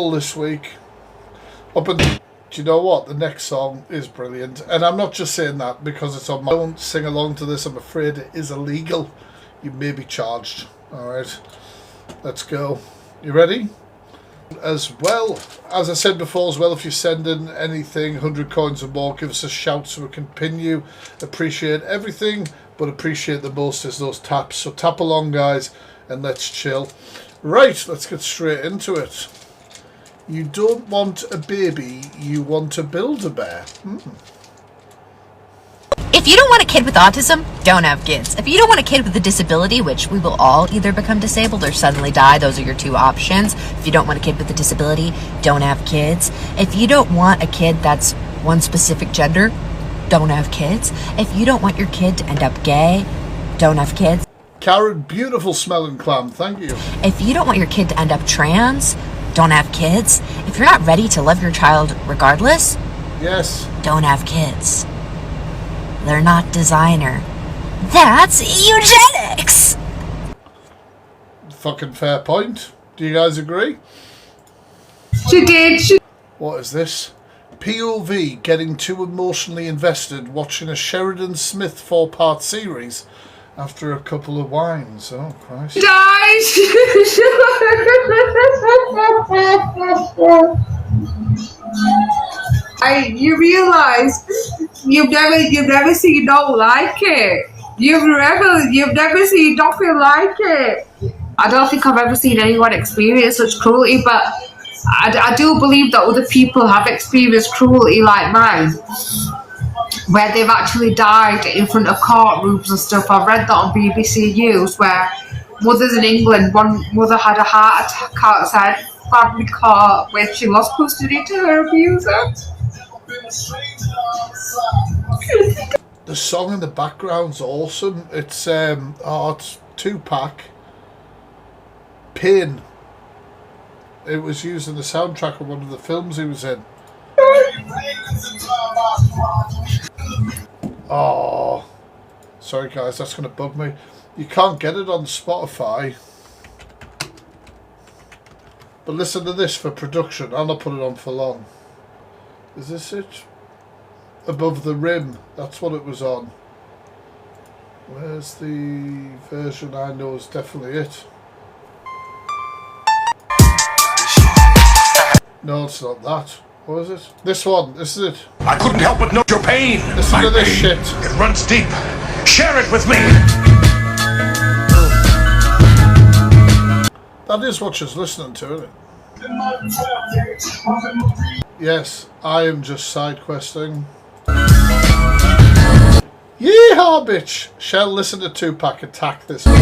This week. Do you know what? The next song is brilliant. And I'm not just saying that because it's on my own. Sing along to this. I'm afraid it is illegal. You may be charged. Alright. Let's go. You ready? As well, as I said before as well, if you send in anything, 100 coins or more, give us a shout so we can pin you. Appreciate everything, but appreciate the most is those taps. So tap along, guys, and let's chill. Right, let's get straight into it. You don't want a baby, you want to build a bear. If you don't want a kid with autism, don't have kids. If you don't want a kid with a disability, which we will all either become disabled or suddenly die, those are your two options. If you don't want a kid with a disability, don't have kids. If you don't want a kid that's one specific gender, don't have kids. If you don't want your kid to end up gay, don't have kids. Karen, beautiful smelling clam, thank you. If you don't want your kid to end up trans, don't have kids. If you're not ready to love your child regardless, yes, don't have kids. They're not designer. That's eugenics! Fucking fair point. Do you guys agree? She did. What is this? POV getting too emotionally invested watching a Sheridan Smith 4-part series after a couple of wines. Oh, Christ. Dies. You realise you've never seen no like it. You've never seen nothing like it. I don't think I've ever seen anyone experience such cruelty, but I do believe that other people have experienced cruelty like mine, where they've actually died in front of courtrooms and stuff. I've read that on BBC News, where mothers in England, one mother had a heart attack outside family court when she lost custody to her abuser. The song in the background's awesome. It's it's Tupac. Pain. It was used in the soundtrack of one of the films he was in. Oh, sorry guys, that's going to bug me. You can't get it on Spotify. But listen to this for production. I'll not put it on for long. Is this it? Above the Rim. That's what it was on. Where's the version I know is definitely it? No, it's not that. What is it? This one. This is it. I couldn't help but note your pain. Listen to this shit. It runs deep. Share it with me. That is what she's listening to, isn't it? Yes, I am just side questing. Yeehaw, bitch! Shall listen to Tupac attack this one.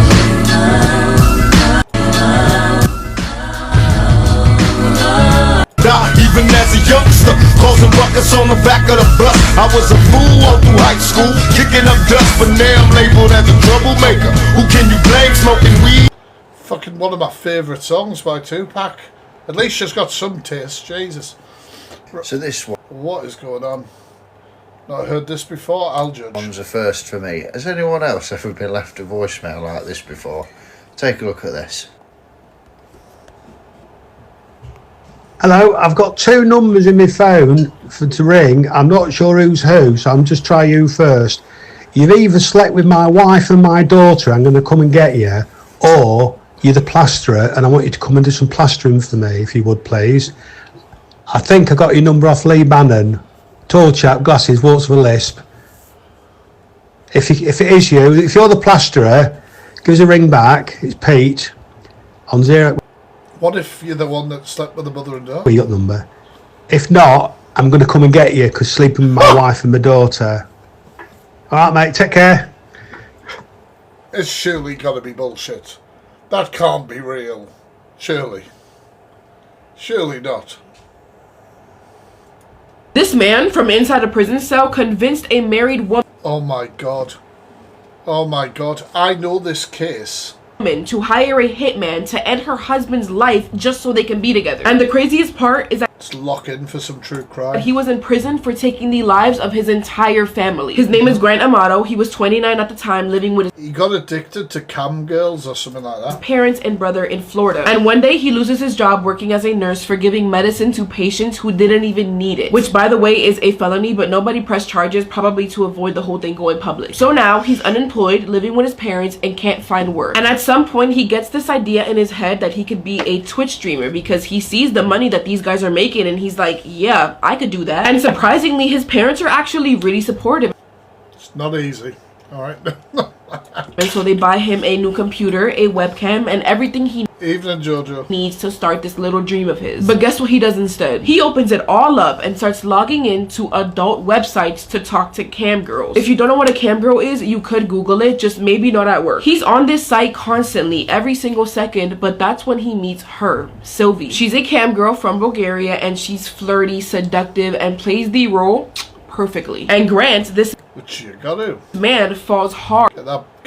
Even as a youngster, causing ruckus on the back of the bus. I was a fool all through high school, kicking up dust, but now I'm labeled as a troublemaker. Who can you blame? Smoking weed? Fucking one of my favourite songs by Tupac. At least she's got some taste, Jesus. So this What is going on? Not heard this before, I'll judge. one's a first for me. Has anyone else ever been left a voicemail like this before? Take a look at this. Hello, I've got two numbers in my phone to ring. I'm not sure who's who, so I'm just try you first. You've either slept with my wife and my daughter, I'm going to come and get you, or you're the plasterer and I want you to come and do some plastering for me, if you would please. I think I got your number off Lee Bannon. Tall chap, glasses, walks with a lisp. If it is you, if you're the plasterer, give us a ring back. It's Pete on 0. What if you're the one that slept with the mother and daughter? Well, you got the number. If not, I'm going to come and get you because sleeping with my wife and my daughter. All right, mate, take care. It's surely got to be bullshit. That can't be real. Surely. Surely not. This man from inside a prison cell convinced a married woman Oh my god. Oh my god. I know this case. to hire a hitman to end her husband's life just so they can be together. And the craziest part is that Let's lock in for some true crime. He was in prison for taking the lives of his entire family. His name is Grant Amato. He was 29 at the time, living with He got addicted to cam girls or something like his that. parents and brother in Florida. And one day he loses his job working as a nurse for giving medicine to patients who didn't even need it. Which, by the way, is a felony, but nobody pressed charges, probably to avoid the whole thing going public. So now he's unemployed, living with his parents, and can't find work. And at some point he gets this idea in his head that he could be a Twitch streamer because he sees the money that these guys are making and he's like, yeah, I could do that. And surprisingly, his parents are actually really supportive. It's not easy. Alright. And so they buy him a new computer, a webcam, and everything he Evening, Jojo. needs to start this little dream of his. But guess what he does instead? He opens it all up and starts logging into adult websites to talk to cam girls. If you don't know what a cam girl is, you could Google it, just maybe not at work. He's on this site constantly, every single second, but that's when he meets her, Sylvie. She's a cam girl from Bulgaria, and she's flirty, seductive, and plays the role perfectly. And Grant, this Which you gotta. man, falls hard.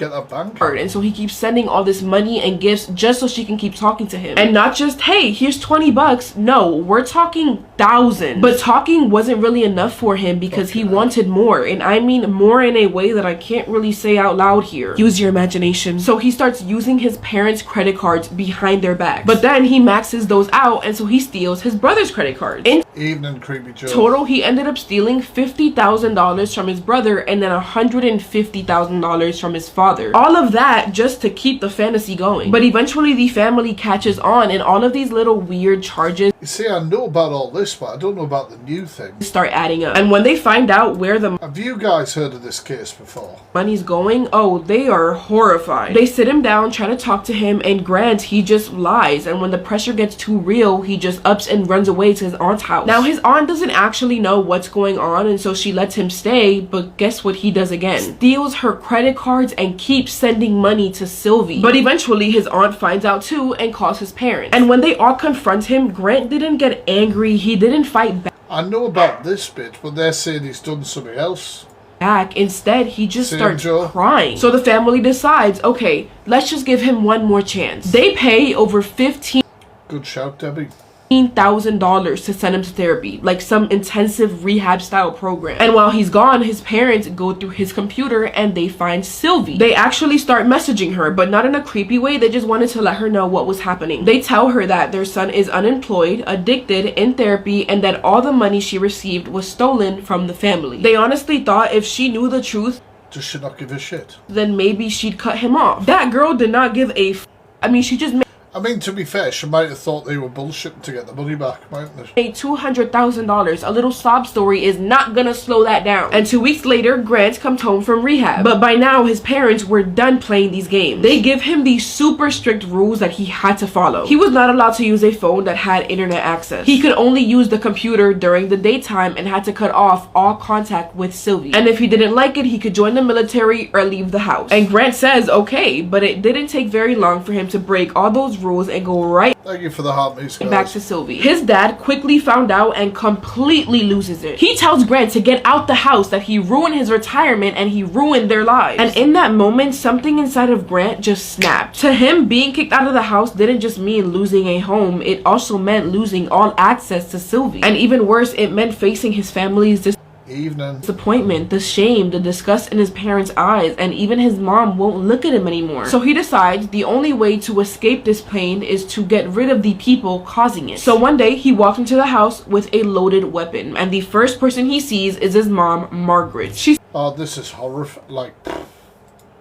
Get that bank. And so he keeps sending all this money and gifts just so she can keep talking to him. And not just, hey, here's 20 bucks. No, we're talking thousands. But talking wasn't really enough for him because he wanted more. And I mean more in a way that I can't really say out loud here. Use your imagination. So he starts using his parents' credit cards behind their backs. But then he maxes those out, and so he steals his brother's credit cards. In Evening, Creepy Joe. total, he ended up stealing $50,000 from his brother and then $150,000 from his father. All of that just to keep the fantasy going. But eventually the family catches on, and all of these little weird charges You see, I know about all this, but I don't know about the new thing. start adding up. And when they find out where the Have you guys heard of this case before? money's going, oh, they are horrified. They sit him down, try to talk to him, and Grant, he just lies. And when the pressure gets too real, he just ups and runs away to his aunt's house. Now, his aunt doesn't actually know what's going on, and so she lets him stay, but guess what he does again? Steals her credit cards and keeps sending money to Sylvie. But eventually, his aunt finds out too and calls his parents. And when they all confront him, Grant didn't get angry, he didn't fight back. I know about this bit, but they're saying he's done something else. Instead, he just Same, starts Joe. crying. So the family decides, okay, let's just give him one more chance. They pay over Good shout, Debbie. $15,000 to send him to therapy, like some intensive rehab style program. And while he's gone, his parents go through his computer and they find Sylvie. They actually start messaging her, but not in a creepy way. They just wanted to let her know what was happening. They tell her that their son is unemployed, addicted, in therapy, and that all the money she received was stolen from the family. They honestly thought if she knew the truth, Does she not give a shit? then maybe she'd cut him off. That girl did not give a I mean, she just I mean, to be fair, she might have thought they were bullshitting to get the money back, mightn't they? made $200,000. A little sob story is not gonna slow that down. And 2 weeks later, Grant comes home from rehab. But by now, his parents were done playing these games. They give him these super strict rules that he had to follow. He was not allowed to use a phone that had internet access. He could only use the computer during the daytime and had to cut off all contact with Sylvie. And if he didn't like it, he could join the military or leave the house. And Grant says, okay, but it didn't take very long for him to break all those rules and go right Thank you for the heart music, back to Sylvie. His dad quickly found out and completely loses it. He tells Grant to get out the house, that he ruined his retirement and he ruined their lives. And in that moment, something inside of Grant just snapped. To him, being kicked out of the house didn't just mean losing a home, it also meant losing all access to Sylvie. And even worse, it meant facing his family's disappointment, the shame, the disgust in his parents' eyes, and even his mom won't look at him anymore. So he decides the only way to escape this pain is to get rid of the people causing it. So one day he walks into the house with a loaded weapon, and the first person he sees is his mom, Margaret. She's this is horrific. Like,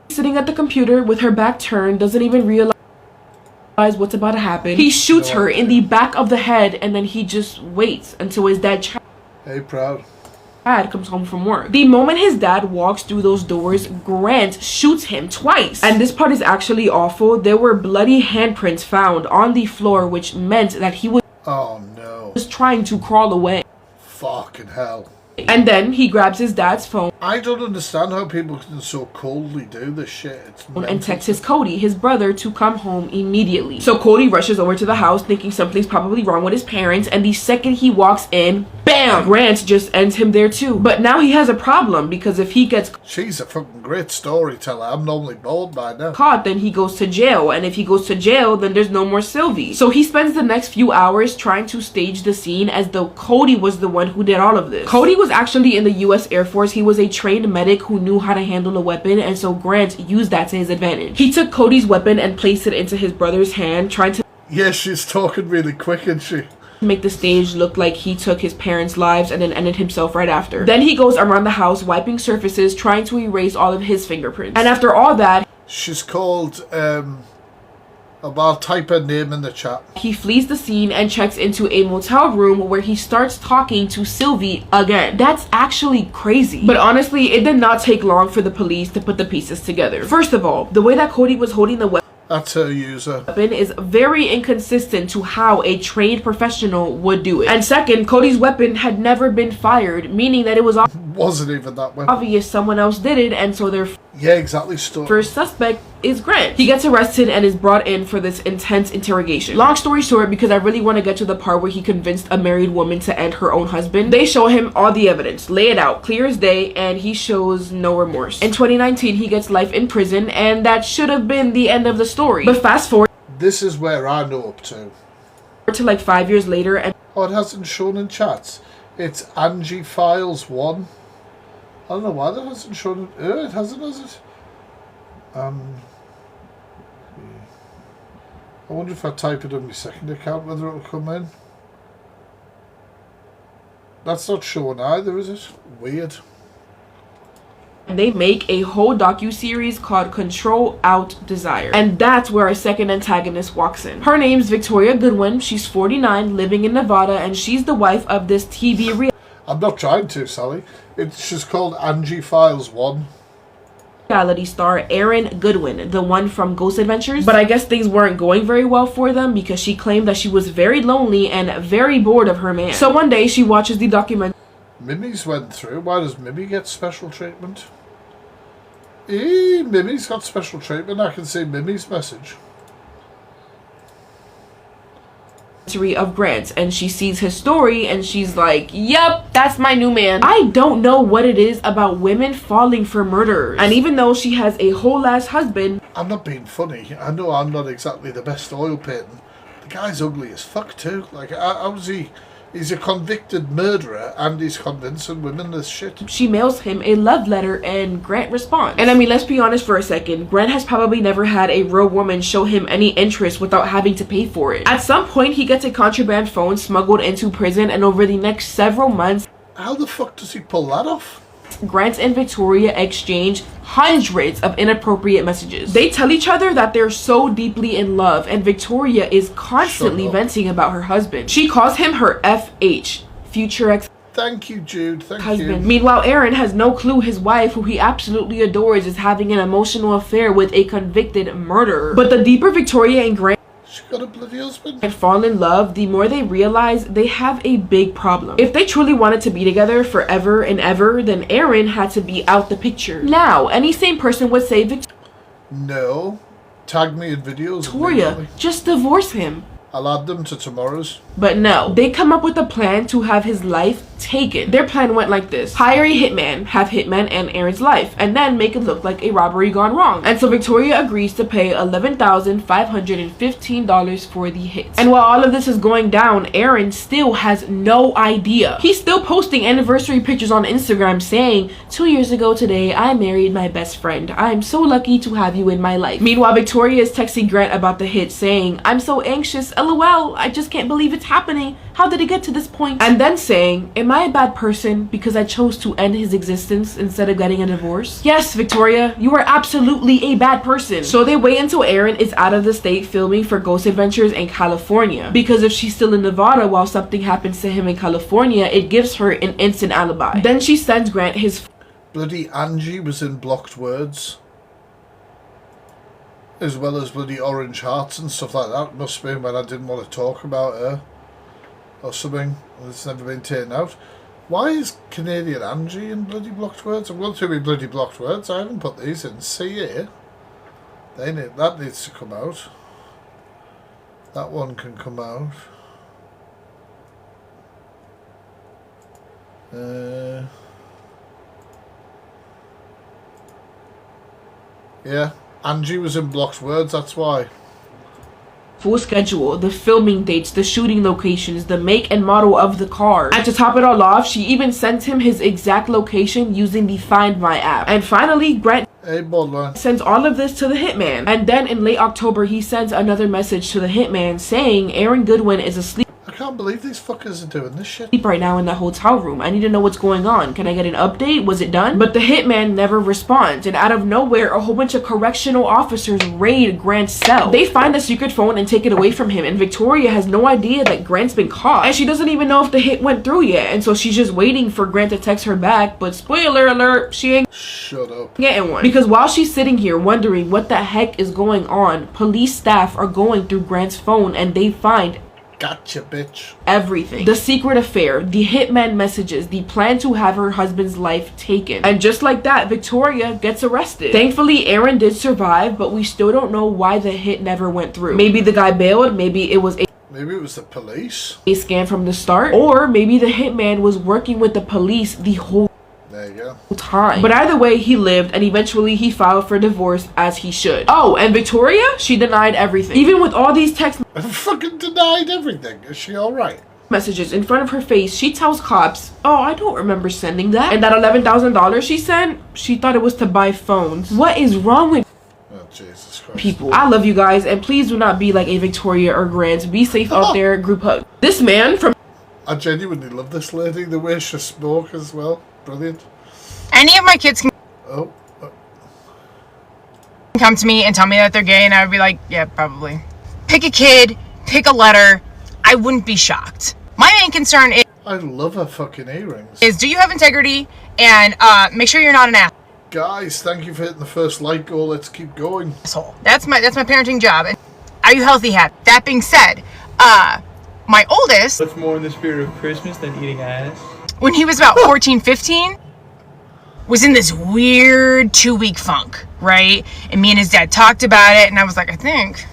sitting at the computer with her back turned, doesn't even realize what's about to happen. He shoots her in the back of the head, and then he just waits until his dad comes home from work. The moment his dad walks through those doors, Grant shoots him twice. And this part is actually awful. There were bloody handprints found on the floor, which meant that he was trying to crawl away. Fucking hell. And then he grabs his dad's phone. I don't understand how people can so coldly do this shit. It's and texts Cody, his brother, to come home immediately. So Cody rushes over to the house thinking something's probably wrong with his parents, and the second he walks in, bam, Grant just ends him there too. But now he has a problem, because if he gets She's a fucking great storyteller. I'm normally bored by now. caught, then he goes to jail, and if he goes to jail, then there's no more Sylvie. So he spends the next few hours trying to stage the scene as though Cody was the one who did all of this. Cody was actually in the US Air Force. He was a trained medic who knew how to handle a weapon, and so Grant used that to his advantage. He took Cody's weapon and placed it into his brother's hand, trying to Yeah, she's talking really quick, isn't she? make the stage look like he took his parents' lives and then ended himself right after. Then he goes around the house wiping surfaces, trying to erase all of his fingerprints. And after all that, She's called, I'll type her name in the chat. he flees the scene and checks into a motel room where he starts talking to Sylvie again. That's actually crazy. But honestly, it did not take long for the police to put the pieces together. First of all, the way that Cody was holding the weapon That's her user. is very inconsistent to how a trained professional would do it. And second, Cody's weapon had never been fired, meaning that it was Wasn't even that way. obvious someone else did it, and so their Yeah, exactly. first suspect is Grant. He gets arrested and is brought in for this intense interrogation. Long story short, because I really want to get to the part where he convinced a married woman to end her own husband, they show him all the evidence, lay it out, clear as day, and he shows no remorse. In 2019, he gets life in prison, and that should have been the end of the story. But fast forward This is where I know up to. to like 5 years later, and Oh, it hasn't shown in chats. It's Angie Files 1. I don't know why that hasn't shown it. It hasn't, has it? I wonder if I type it on my second account, whether it'll come in. That's not showing either, is it? Weird. they make a whole docu-series called Control Out Desire. And that's where our second antagonist walks in. Her name's Victoria Goodwin. She's 49, living in Nevada, and she's the wife of this TV I'm not trying to, Sally. She's called Angie Files 1. reality star Erin Goodwin, the one from Ghost Adventures. But I guess things weren't going very well for them because she claimed that she was very lonely and very bored of her man. So one day she watches the documentary Mimi's went through. Why does Mimi get special treatment? Mimi's got special treatment. I can see Mimi's message. of Grant, and she sees his story and she's like, yep, that's my new man. I don't know what it is about women falling for murderers, and even though she has a whole ass husband, I'm not being funny. I know I'm not exactly the best oil painting. The guy's ugly as fuck too. Like, how's he? He's a convicted murderer and he's convincing women this shit. she mails him a love letter and Grant responds. And I mean, let's be honest for a second, Grant has probably never had a real woman show him any interest without having to pay for it. At some point he gets a contraband phone smuggled into prison, and over the next several months, How the fuck does he pull that off? Grant and Victoria exchange hundreds of inappropriate messages. They tell each other that they're so deeply in love, and Victoria is constantly venting about her husband. She calls him her FH, future ex Thank you, Jude. Thank husband. you. Meanwhile, Aaron has no clue his wife, who he absolutely adores, is having an emotional affair with a convicted murderer. But the deeper Victoria and Grant She got a bloody husband. and fall in love, the more they realize they have a big problem. If they truly wanted to be together forever and ever, then Aaron had to be out the picture. Now, any sane person would say, No. Tag me in videos. Victoria, immediately. just divorce him. I'll add them to tomorrow's. But no, they come up with a plan to have his life taken. Their plan went like this: hire a hitman, have hitman and Aaron's life, and then make it look like a robbery gone wrong. And so Victoria agrees to pay $11,515 for the hits. And while all of this is going down, Aaron still has no idea. He's still posting anniversary pictures on Instagram saying, 2 years ago today, I married my best friend. I'm so lucky to have you in my life. Meanwhile, Victoria is texting Grant about the hit, saying, I'm so anxious, LOL, I just can't believe it's happening. How did it get to this point? And then saying, am I a bad person because I chose to end his existence instead of getting a divorce? Yes, Victoria, you are absolutely a bad person. So they wait until Aaron is out of the state filming for Ghost Adventures in California, because if she's still in Nevada while something happens to him in California, it gives her an instant alibi. Then she sends Grant his Bloody Angie was in Blocked Words. As well as bloody Orange Hearts and stuff like that. Must have been when I didn't want to talk about her. Or something. It's never been taken out. Why is Canadian Angie in bloody Blocked Words? I'm going through my bloody Blocked Words. I haven't put these in. See here. That needs to come out. That one can come out. Yeah, Angie was in Block's words, that's why. Full schedule, the filming dates, the shooting locations, the make and model of the car. And to top it all off, she even sent him his exact location using the Find My app. And finally, Grant sends all of this to the hitman. And then in late October, he sends another message to the hitman saying Aaron Goodwin is asleep. I can't believe these fuckers are doing this shit Right now in the hotel room. I need to know what's going on. Can I get an update? Was it done? But the hitman never responds, and out of nowhere a whole bunch of correctional officers raid Grant's cell. They find the secret phone and take it away from him, and Victoria has no idea that Grant's been caught, and she doesn't even know if the hit went through yet, and so she's just waiting for Grant to text her back. But spoiler alert, she ain't shut up getting one, because while she's sitting here wondering what the heck is going on, police staff are going through Grant's phone and they find gotcha, bitch. Everything. The secret affair, the hitman messages, the plan to have her husband's life taken. And just like that, Victoria gets arrested. Thankfully, Aaron did survive, but we still don't know why the hit never went through. Maybe the guy bailed, maybe it was the police. A scam from the start, or maybe the hitman was working with the police the whole there you go. time. But either way, he lived, and eventually he filed for divorce as he should. Oh, and Victoria, she denied everything. Even with all these text fucking denied everything. Is she alright? Messages in front of her face, she tells cops, oh, I don't remember sending that. And that $11,000 she sent, she thought it was to buy phones. What is wrong with oh, Jesus Christ. people? I love you guys, and please do not be like a Victoria or Grant. Be safe out there. Group hug. This man from I genuinely love this lady, the way she spoke as well. Brilliant. Any of my kids can oh. come to me and tell me that they're gay, and I would be like, yeah, probably. Pick a kid, pick a letter. I wouldn't be shocked. My main concern I love her fucking earrings. is do you have integrity, and make sure you're not an Guys, thank you for hitting the first like goal. Let's keep going. asshole. That's my parenting job. And are you healthy, happy? That being said, my oldest, What's more in the spirit of Christmas than eating ass? when he was about 14, 15, was in this weird 2-week funk, right? And me and his dad talked about it, and I was like, I think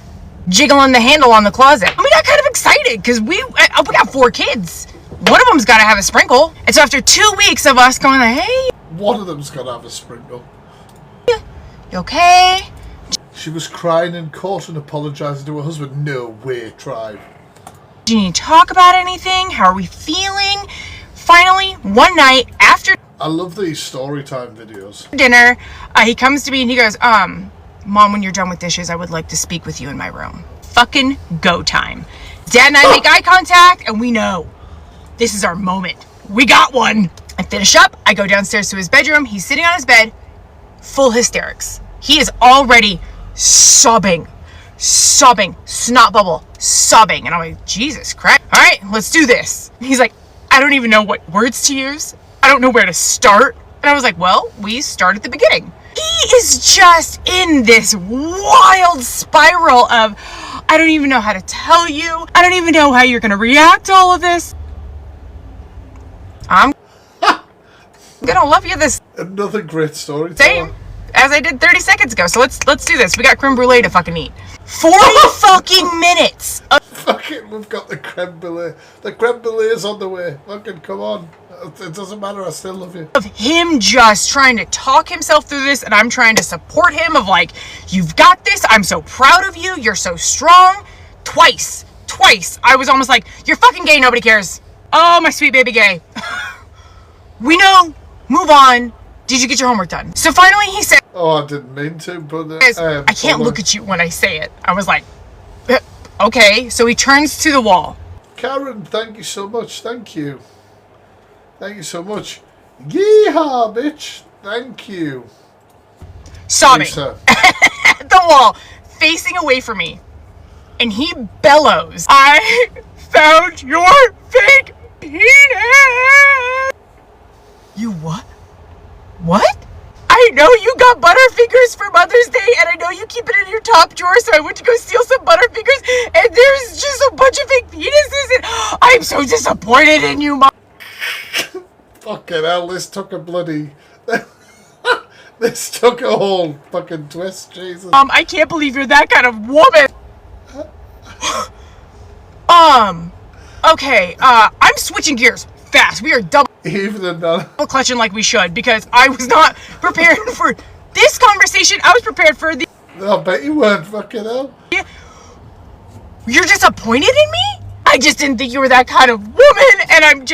jiggling the handle on the closet. And we got kind of excited because we got 4 kids. One of them's got to have a sprinkle. And so after 2 weeks of us going like, hey, one of them's got to have a sprinkle. you okay? She was crying in court and apologising to her husband. No way, tribe. Do you need to talk about anything? How are we feeling? Finally, one night after I love these story time videos. dinner, he comes to me and he goes, Mom, when you're done with dishes, I would like to speak with you in my room. Fucking go time. Dad and I make eye contact, and we know this is our moment. We got one. I finish up. I go downstairs to his bedroom. He's sitting on his bed, full hysterics. He is already sobbing, snot bubble, sobbing. And I'm like, Jesus Christ. All right, let's do this. He's like, I don't even know what words to use. I don't know where to start. And I was like, well, we start at the beginning. He is just in this wild spiral of, I don't even know how to tell you. I don't even know how you're going to react to all of this. I'm going to love you this Another great story. same as I did 30 seconds ago. So let's do this. We got creme brulee to fucking eat. 40 fucking minutes of Fucking, we've got the creme brulee. The creme brulee is on the way. Fucking, come on. It doesn't matter. I still love you. of him just trying to talk himself through this, and I'm trying to support him of like, you've got this. I'm so proud of you. You're so strong. Twice. I was almost like, you're fucking gay. Nobody cares. Oh, my sweet baby gay. We know. Move on. Did you get your homework done? So finally he said, Oh, I didn't mean to, but I can't look at you when I say it. I was like, okay. So he turns to the wall. Karen, thank you so much. Thank you. Thank you so much. Yeehaw, bitch. Thank you. Sobbing Lisa. at the wall, facing away from me. And he bellows, I found your fake penis. You what? What? I know you got Butterfingers for Mother's Day, and I know you keep it in your top drawer, so I went to go steal some Butterfingers, and there's just a bunch of fake penises, and I'm so disappointed in you, Mom. Fucking hell, this took a bloody... this took a whole fucking twist, Jesus. I can't believe you're that kind of woman. Okay, I'm switching gears fast. We are double... Even in that. Clutching like we should, because I was not prepared for this conversation. I was prepared for the... I bet you weren't, fucking hell. You're disappointed in me? I just didn't think you were that kind of woman, and I'm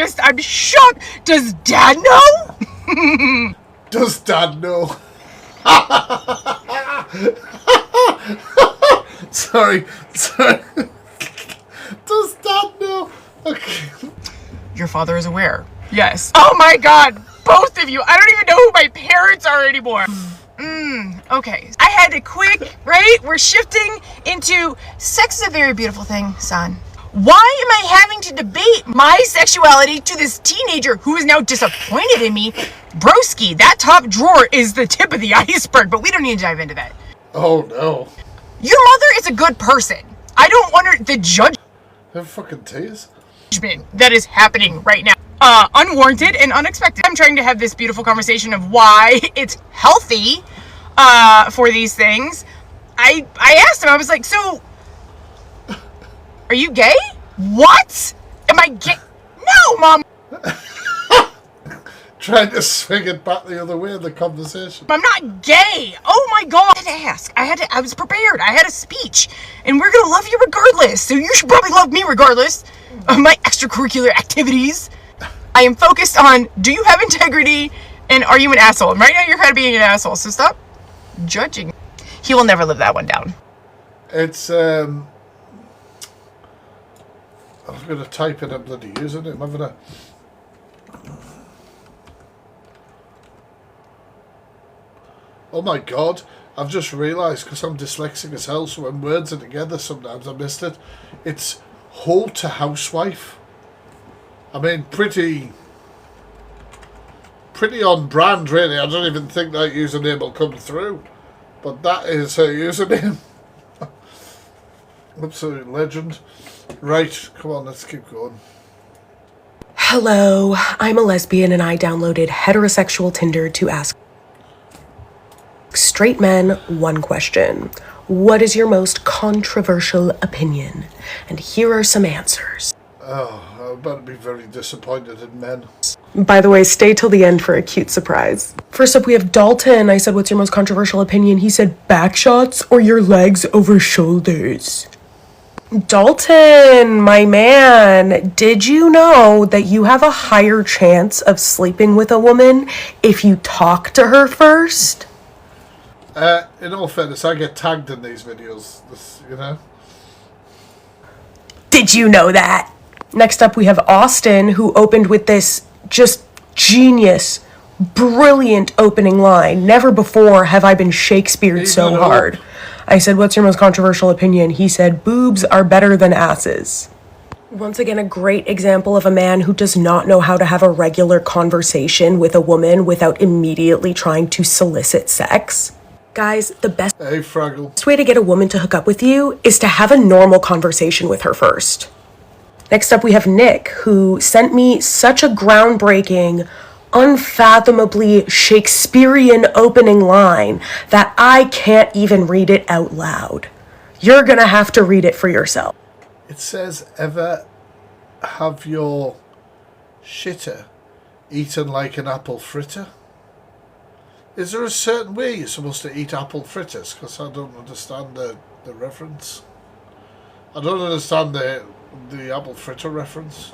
shocked. Does Dad know? Does Dad know? Sorry. Does Dad know? Okay. Your father is aware. Yes. Oh my God, both of you. I don't even know who my parents are anymore. Okay. I had to quick, right? We're shifting into sex is a very beautiful thing, son. Why am I having to debate my sexuality to this teenager who is now disappointed in me? Broski, that top drawer is the tip of the iceberg, but we don't need to dive into that. Oh no. Your mother is a good person. I don't want the judgment They're fucking tears. that is happening right now. Unwarranted and unexpected. I'm trying to have this beautiful conversation of why it's healthy for these things. I asked him, I was like, so, are you gay? What? Am I gay? No, Mom. Trying to swing it back the other way in the conversation. I'm not gay. Oh my God. I had to ask. I was prepared. I had a speech. And we're going to love you regardless. So you should probably love me regardless of my extracurricular activities. I am focused on, do you have integrity? And are you an asshole? And right now you're kind of being an asshole. So stop judging. He will never live that one down. It's, I'm going to type in a bloody username, haven't I? Oh my God, I've just realised, because I'm dyslexic as hell, so when words are together sometimes I missed it. It's hoe to housewife. I mean, pretty on brand, really. I don't even think that username will come through. But that is her username. Absolute legend. Right, come on, let's keep going. Hello, I'm a lesbian and I downloaded heterosexual Tinder to ask straight men one question. What is your most controversial opinion? And here are some answers. Oh, I'm about to be very disappointed in men. By the way, stay till the end for a cute surprise. First up, we have Dalton. I said, what's your most controversial opinion? He said, back shots or your legs over shoulders. Dalton, my man, did you know that you have a higher chance of sleeping with a woman if you talk to her first? In all fairness, I get tagged in these videos, you know? Did you know that? Next up, we have Austin, who opened with this just genius, brilliant opening line. Never before have I been Shakespeare'd so hard. I said, what's your most controversial opinion? He said, boobs are better than asses. Once again, a great example of a man who does not know how to have a regular conversation with a woman without immediately trying to solicit sex. Guys, the best way to get a woman to hook up with you is to have a normal conversation with her first. Next up, we have Nick, who sent me such a groundbreaking, unfathomably Shakespearean opening line that I can't even read it out loud. You're gonna have to read it for yourself. It says, ever have your shitter eaten like an apple fritter? Is there a certain way you're supposed to eat apple fritters? Because I don't understand the reference. I don't understand the apple fritter reference.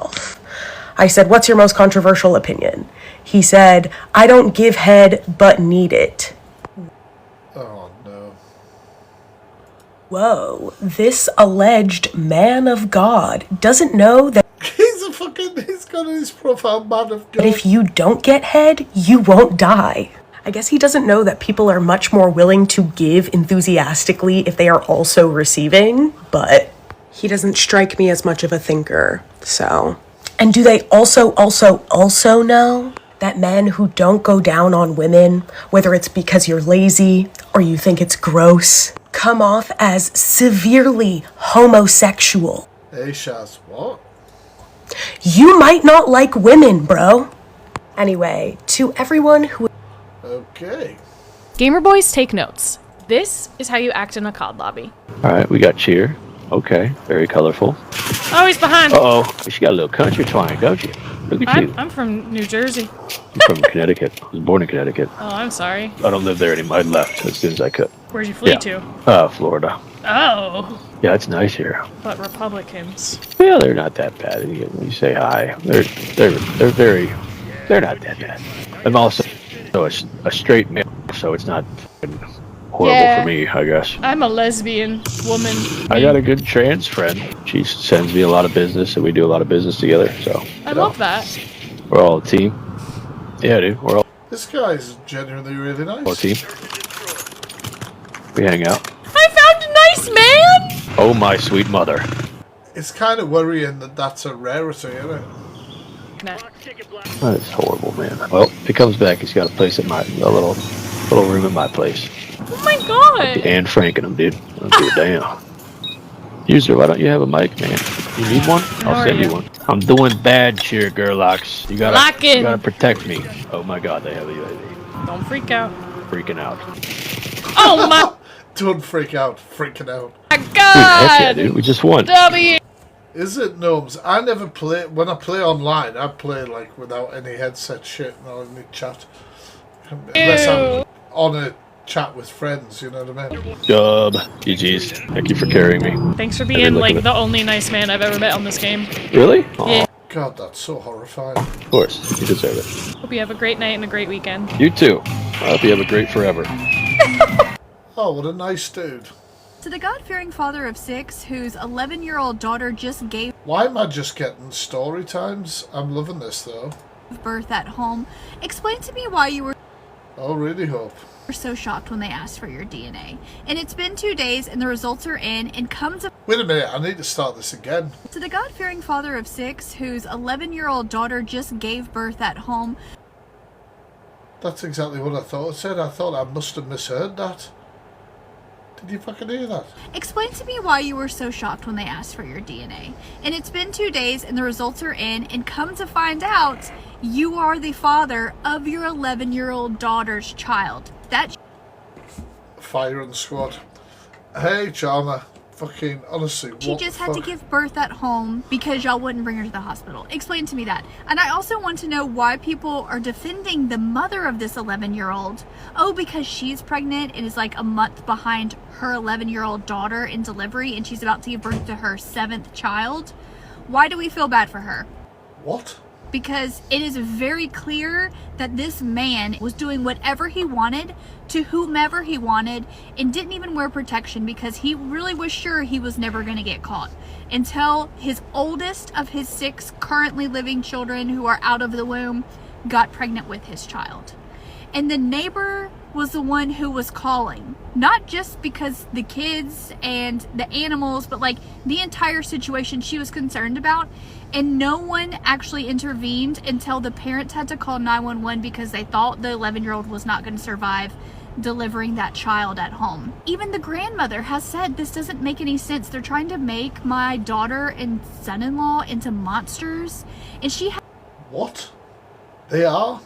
I said, what's your most controversial opinion? He said, I don't give head, but need it. Oh, no. Whoa, this alleged man of God doesn't know that he's got his profile man of God. But if you don't get head, you won't die. I guess he doesn't know that people are much more willing to give enthusiastically if they are also receiving, but he doesn't strike me as much of a thinker, so. And do they also know that men who don't go down on women, whether it's because you're lazy or you think it's gross, come off as severely homosexual? Hey, Shaz, what? You might not like women, bro. Anyway, to everyone who... Okay. Gamer boys, take notes. This is how you act in a COD lobby. Alright, we got cheer. Okay, very colorful. Oh, he's behind. Uh-oh. You got a little country twang, don't you? Look at you. I'm from New Jersey. I'm from Connecticut. I was born in Connecticut. Oh, I'm sorry. I don't live there anymore. I left as soon as I could. Where'd you flee to? Florida. Oh. Yeah, it's nice here. But Republicans. Yeah, they're not that bad. You say hi. They're not that bad. I'm also a straight male, so it's not horrible for me, I guess. I'm a lesbian woman. I got a good trans friend. She sends me a lot of business, and we do a lot of business together. So I love that. We're all a team. Yeah, dude. We're all This guy's genuinely really nice. a team. We hang out. I found a nice man! Oh, my sweet mother. It's kind of worrying that that's a rarity, isn't it? That is horrible, man. Well, if he comes back, he's got a place at a little room at my place. Oh my god! Anne Frank and him, dude. I don't give a damn. User, why don't you have a mic, man? You need one? I'll send you one. I'm doing bad cheer, Gerlachs. You gotta protect me. Oh my god, they have a UAV. Don't freak out. Freaking out. Oh my... Don't freak out. Freaking out. My Dude, god! heck yeah, dude. We just won. W! Is it, Gnomes? I never play... When I play online, I play, like, without any headset shit and all any chat. Unless I'm on a chat with friends, you know what I mean? Dub. GG's. Thank you for carrying me. Thanks for being, like, the only nice man I've ever met on this game. Really? Yeah. God, that's so horrifying. Of course. You deserve it. Hope you have a great night and a great weekend. You too. I hope you have a great forever. Oh, what a nice dude. To the God-fearing father of 6, whose 11-year-old daughter just gave Why am I just getting story times? I'm loving this, though. birth at home, explain to me why you were Oh, really hope. so shocked when they asked for your DNA. And it's been 2 days and the results are in and come to... Wait a minute, I need to start this again. To the God-fearing father of 6, whose 11-year-old daughter just gave birth at home. That's exactly what I thought it said. I thought I must have misheard that. Did you fucking hear that? Explain to me why you were so shocked when they asked for your DNA. And it's been 2 days and the results are in and come to find out you are the father of your 11-year-old daughter's child. That Firing squad. Hey, Charmer. Fucking, honestly, she what just the had to fuck? give birth at home because y'all wouldn't bring her to the hospital. Explain to me that. And I also want to know why people are defending the mother of this 11-year-old. Oh, because she's pregnant and is like a month behind her 11-year-old daughter in delivery and she's about to give birth to her 7th child. Why do we feel bad for her? What? Because it is very clear that this man was doing whatever he wanted to whomever he wanted and didn't even wear protection because he really was sure he was never going to get caught until his oldest of his 6 currently living children who are out of the womb got pregnant with his child. And the neighbor was the one who was calling, not just because the kids and the animals, but like the entire situation she was concerned about. And no one actually intervened until the parents had to call 911 because they thought the 11-year-old was not going to survive delivering that child at home. Even the grandmother has said this doesn't make any sense. They're trying to make my daughter and son-in-law into monsters. And she What? They are?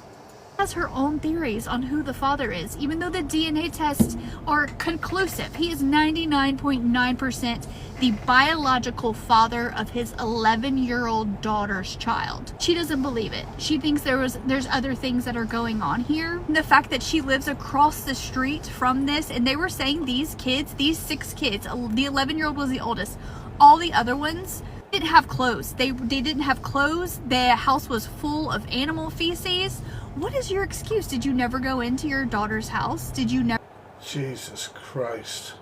has her own theories on who the father is, even though the DNA tests are conclusive. He is 99.9% the biological father of his 11-year-old daughter's child. She doesn't believe it. She thinks there's other things that are going on here. And the fact that she lives across the street from this, and they were saying these kids, these 6 kids, the 11-year-old was the oldest. All the other ones didn't have clothes. They didn't have clothes. The house was full of animal feces. What is your excuse? Did you never go into your daughter's house? Did you never... Jesus Christ.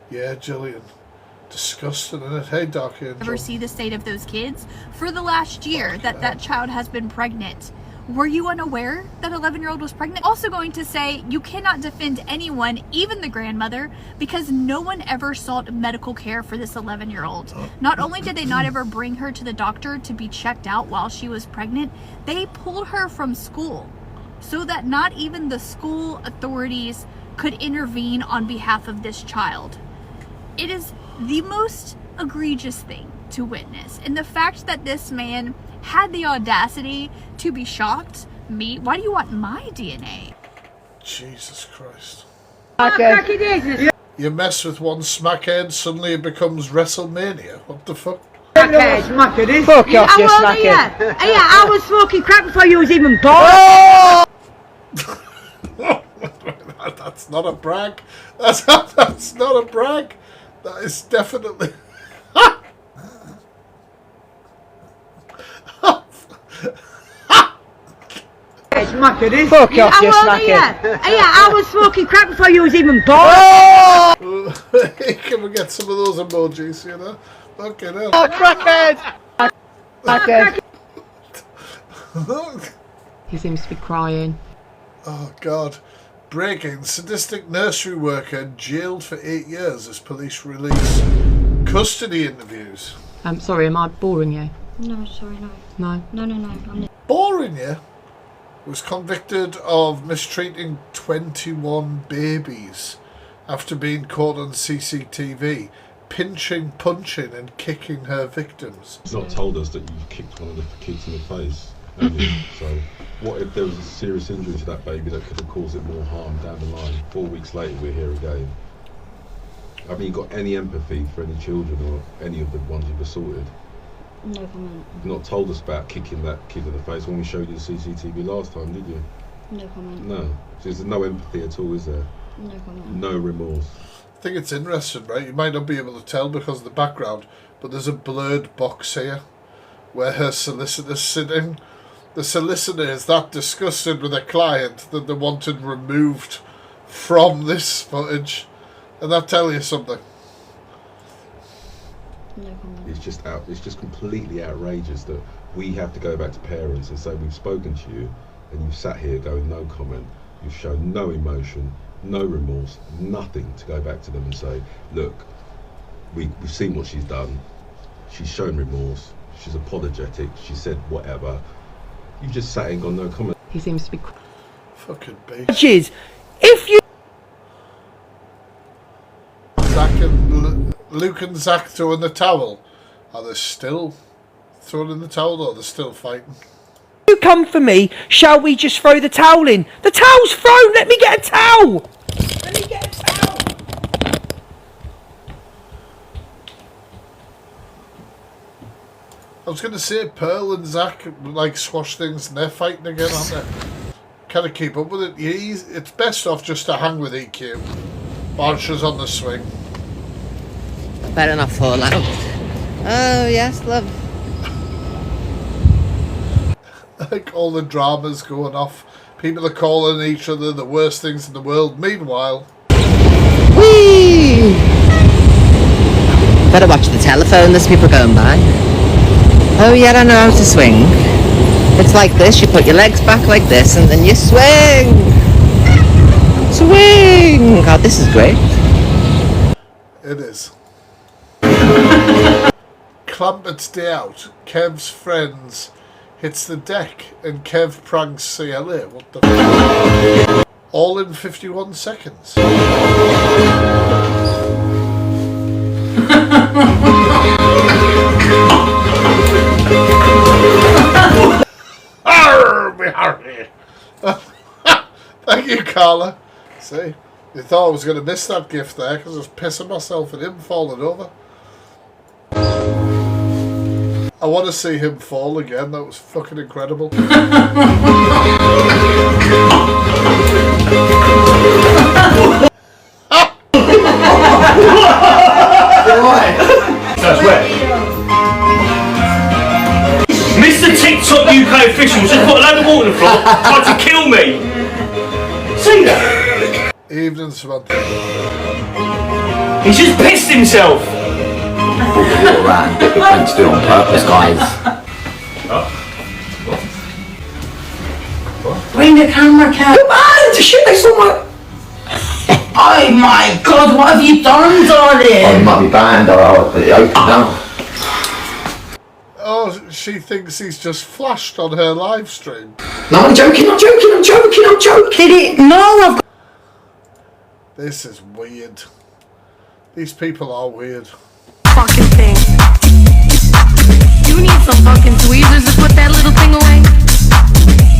Yeah, Jillian. Disgusting, isn't it? Hey, Doc Angel. Ever see the state of those kids? For the last year that child has been pregnant, were you unaware that 11-year-old was pregnant? Also going to say you cannot defend anyone, even the grandmother, because no one ever sought medical care for this 11-year-old. Not only did they not ever bring her to the doctor to be checked out while she was pregnant, they pulled her from school so that not even the school authorities could intervene on behalf of this child. It is the most egregious thing to witness. And the fact that this man had the audacity to be shocked, why do you want my DNA? Jesus Christ. Okay. You mess with one smackhead, suddenly it becomes WrestleMania. What the fuck? Smackhead. Fuck off, you smackhead. Yeah, I was smoking crack before you was even born. Oh! That's not a brag. That's not a brag. That is definitely. Smackhead. Fuck off, you smackhead. Yeah, I was smoking crack before you was even born. Oh! Can we get some of those emojis, you know? Fucking hell. Oh, crackhead! Crackhead. He seems to be crying. Oh, God. Breaking. Sadistic nursery worker jailed for 8 years as police release custody interviews. I'm sorry, am I boring you? No, sorry, no. No? No, I'm not. Boring you? Was convicted of mistreating 21 babies after being caught on CCTV, pinching, punching and kicking her victims. It's not told us that you kicked one of the kids in the face. So what if there was a serious injury to that baby that could have caused it more harm down the line? 4 weeks later we're here again. Have you got any empathy for any children or any of the ones you've assaulted? No comment. You've not told us about kicking that kid in the face when we showed you the CCTV last time, did you? No comment. No. So there's no empathy at all, is there? No comment. No remorse. I think it's interesting, right? You might not be able to tell because of the background, but there's a blurred box here where her solicitor's sitting. The solicitor is that disgusted with a client that they wanted removed from this footage. And that tell you something. No comment. It's just completely outrageous that we have to go back to parents and say we've spoken to you and you've sat here going no comment. You've shown no emotion, no remorse, nothing to go back to them and say, look, we've seen what she's done. She's shown remorse. She's apologetic. She said whatever. You've just sat and gone no comment. He seems to be... Fucking beast. Jizz, if you... Zach and Luke and Zach throwing the towel. Are they still throwing in the towel or are they still fighting? You come for me, shall we just throw the towel in? The towel's thrown, let me get a towel! Let me get a towel! I was going to say Pearl and Zach like squash things and they're fighting again, aren't they? Kind of keep up with it. It's best off just to hang with EQ. Barnsha's on the swing. Better not fall out. Oh, yes, love. Like all the dramas going off. People are calling each other the worst things in the world. Meanwhile... Whee! Better watch the telephone, there's people going by. Oh yeah, I know how to swing. It's like this, you put your legs back like this and then you swing! Swing! God, this is great. It is. Clambert's day out. Kev's friends hits the deck and Kev pranks CLA. What the f***? All in 51 seconds. Thank you, Carla. See, you thought I was going to miss that gift there because I was pissing myself at him falling over. I want to see him fall again. That was fucking incredible. That's wet. Mr. TikTok UK official just put a load of water on the floor, tried to kill me. See that? Evening, Samantha. He's just pissed himself. You're right. You're meant to do it on purpose, guys. Bring the camera, Cat. Come on, the shit is so much. Oh my God, what have you done, darling? Oh, you might be banned or I'll open now. Oh, she thinks he's just flashed on her live stream. No, I'm joking. Did it? No, I've... This is weird. These people are weird. Fucking thing. You need some fucking tweezers to put that little thing away.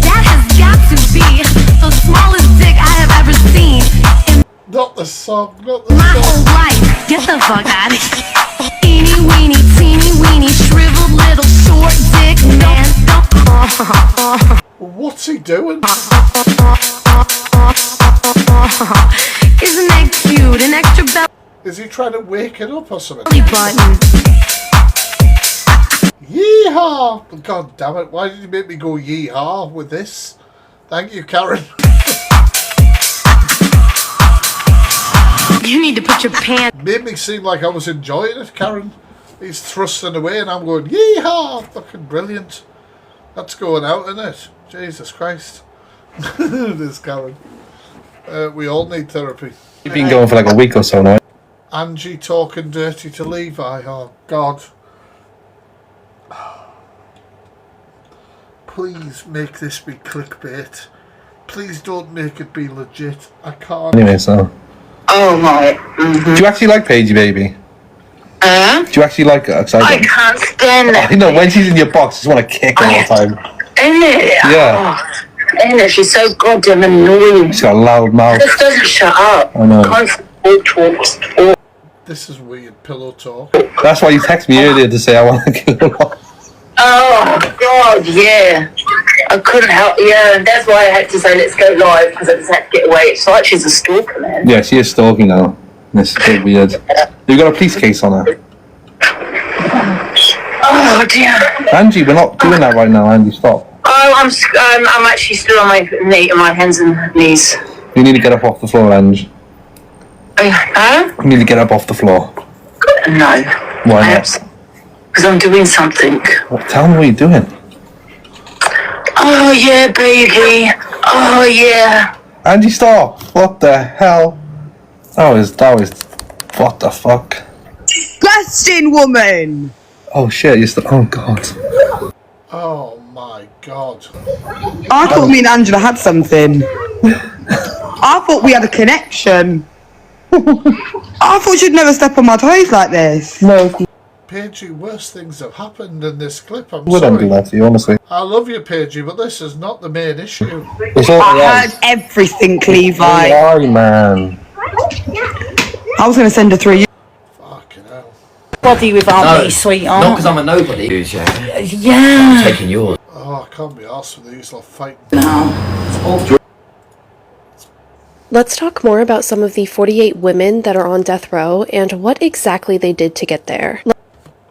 That has got to be the smallest dick I have ever seen in not the song, not the my song. whole life. Get the fuck out of here. Teeny weeny, What's he doing? Isn't that cute? An extra belly Is he trying to wake it up or something? button. Yeehaw! God damn it, why did you make me go yeehaw with this? Thank you, Karen. You need to put your pants. Made me seem like I was enjoying it, Karen. He's thrusting away and I'm going, yeehaw! Fucking brilliant. That's going out, isn't it? Jesus Christ. This Karen. We all need therapy. You've been going for like a week or so now. Angie talking dirty to Levi. Oh, God. Please make this be clickbait. Please don't make it be legit. I can't. Anyway, so. Oh my. Do you actually like Paigey, baby? Do you actually like her? 'Cause I can't stand that. You know, when she's in your box, you just want to kick her all the time. Isn't it? Yeah. Oh, isn't it? She's so goddamn annoying. She's got a loud mouth. Just doesn't shut up. I know. Constantly talks. This is weird pillow talk. That's why you texted me earlier to say I want to kill her off. Oh God, yeah. I couldn't help. Yeah, and that's why I had to say let's go live because I just had to get away. It's like she's a stalker, man. Yeah, she is stalking now. This is a bit weird. You've got a police case on her. Oh dear. Angie, we're not doing that right now, Angie, stop. Oh, I'm actually still on my hands and knees. You need to get up off the floor, Angie. Huh? You need to get up off the floor. No. Why not? Because I'm doing something. Well, tell me what you're doing. Oh yeah, baby. Oh yeah. Angie, stop! What the hell? That was, what the fuck? Disgusting woman! Oh shit, oh god. Oh my God. I thought me and Angela had something. I thought we had a connection. I thought you'd never step on my toes like this. No. Paigey, worse things have happened in this clip. I'm Wouldn't sorry. do that to you, honestly. I love you, Paigey, but this is not the main issue. It's all I heard everything, Levi. Sorry, man. I was going to send her through you. Body without me, sweetheart. Not because I'm a nobody. Yeah. I'm taking yours. Oh, I can't be arsed with these lot fighting. Let's talk more about some of the 48 women that are on death row and what exactly they did to get there.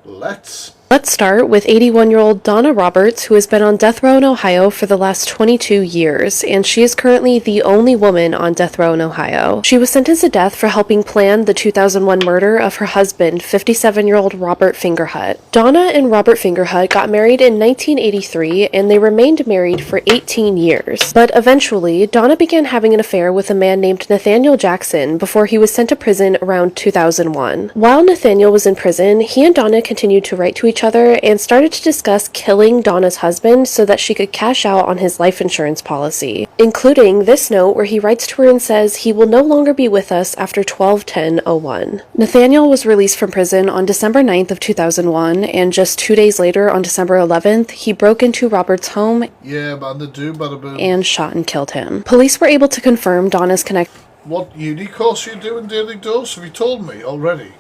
Let's start with 81-year-old Donna Roberts, who has been on death row in Ohio for the last 22 years, and she is currently the only woman on death row in Ohio. She was sentenced to death for helping plan the 2001 murder of her husband, 57-year-old Robert Fingerhut. Donna and Robert Fingerhut got married in 1983, and they remained married for 18 years. But eventually, Donna began having an affair with a man named Nathaniel Jackson before he was sent to prison around 2001. While Nathaniel was in prison, he and Donna continued to write to each other and started to discuss killing Donna's husband so that she could cash out on his life insurance policy, including this note where he writes to her and says he will no longer be with us after 12/10/01. Nathaniel was released from prison on December 9th of 2001, and just 2 days later, on December 11th, he broke into Robert's home Yeah, man, they do, bada boom. and shot and killed him. Police were able to confirm Donna's connection What uni course you do in Daily Dose? Have you told me already?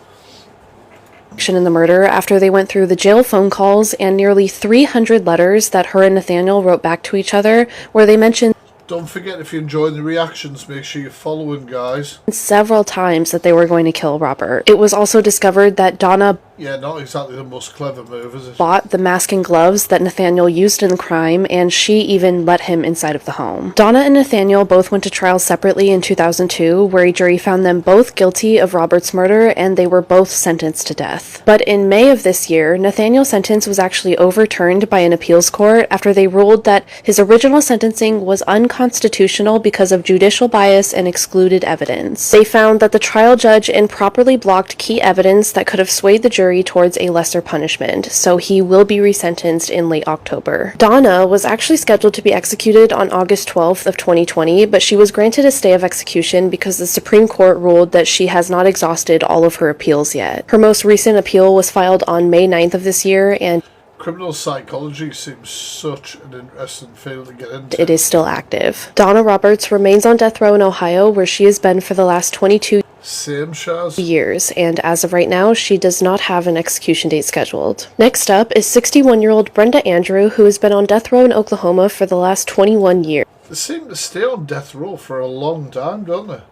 in the murder after they went through the jail phone calls and nearly 300 letters that her and Nathaniel wrote back to each other, where they mentioned Don't forget, if you're enjoying the reactions, make sure you're following, guys. several times that they were going to kill Robert. It was also discovered that Donna Yeah, not exactly the most clever move, is it? bought the mask and gloves that Nathaniel used in the crime, and she even let him inside of the home. Donna and Nathaniel both went to trial separately in 2002, where a jury found them both guilty of Robert's murder, and they were both sentenced to death. But in May of this year, Nathaniel's sentence was actually overturned by an appeals court after they ruled that his original sentencing was unconstitutional because of judicial bias and excluded evidence. They found that the trial judge improperly blocked key evidence that could have swayed the jury towards a lesser punishment, so he will be resentenced in late October. Donna was actually scheduled to be executed on August 12th of 2020, but she was granted a stay of execution because the Supreme Court ruled that she has not exhausted all of her appeals yet. Her most recent appeal was filed on May 9th of this year, and Criminal psychology seems such an interesting field to get into. it is still active. Donna Roberts remains on death row in Ohio, where she has been for the last 22 years. Same shows. Years, and as of right now, she does not have an execution date scheduled. Next up is 61-year-old Brenda Andrew, who has been on death row in Oklahoma for the last 21 years. They seem to stay on death row for a long time, don't they?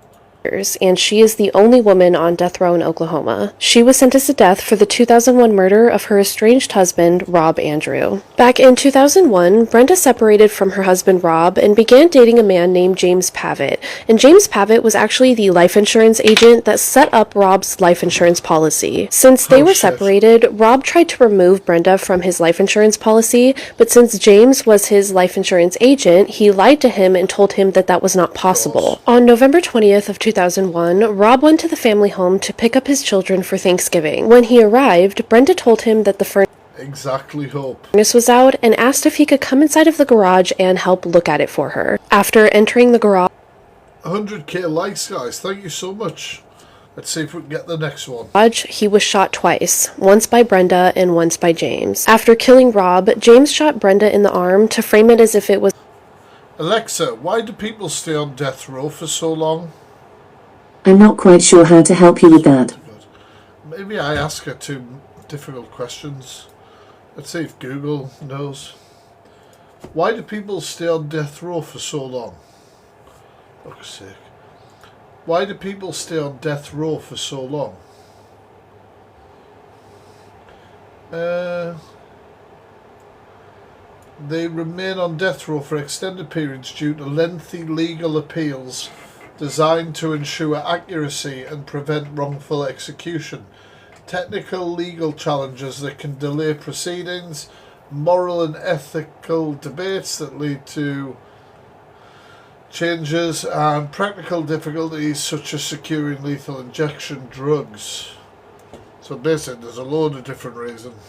And she is the only woman on death row in Oklahoma. She was sentenced to death for the 2001 murder of her estranged husband, Rob Andrew. Back in 2001, Brenda separated from her husband, Rob, and began dating a man named James Pavitt. And James Pavitt was actually the life insurance agent that set up Rob's life insurance policy. Since they were separated, Rob tried to remove Brenda from his life insurance policy, but since James was his life insurance agent, he lied to him and told him that that was not possible. On November 20th of 2001, Rob went to the family home to pick up his children for Thanksgiving. When he arrived, Brenda told him that the furnace was out and asked if he could come inside of the garage and help look at it for her. After entering the garage, 100k likes, guys. Thank you so much. Let's see if we can get the next one. he was shot twice, once by Brenda and once by James. After killing Rob, James shot Brenda in the arm to frame it as if it was... Alexa, why do people stay on death row for so long? I'm not quite sure how to help you with that. Maybe I ask her too difficult questions. Let's see if Google knows. Why do people stay on death row for so long? Fuck's sake. Why do people stay on death row for so long? They remain on death row for extended periods due to lengthy legal appeals designed to ensure accuracy and prevent wrongful execution, technical legal challenges that can delay proceedings, moral and ethical debates that lead to changes, and practical difficulties such as securing lethal injection drugs. So basically there's a load of different reasons.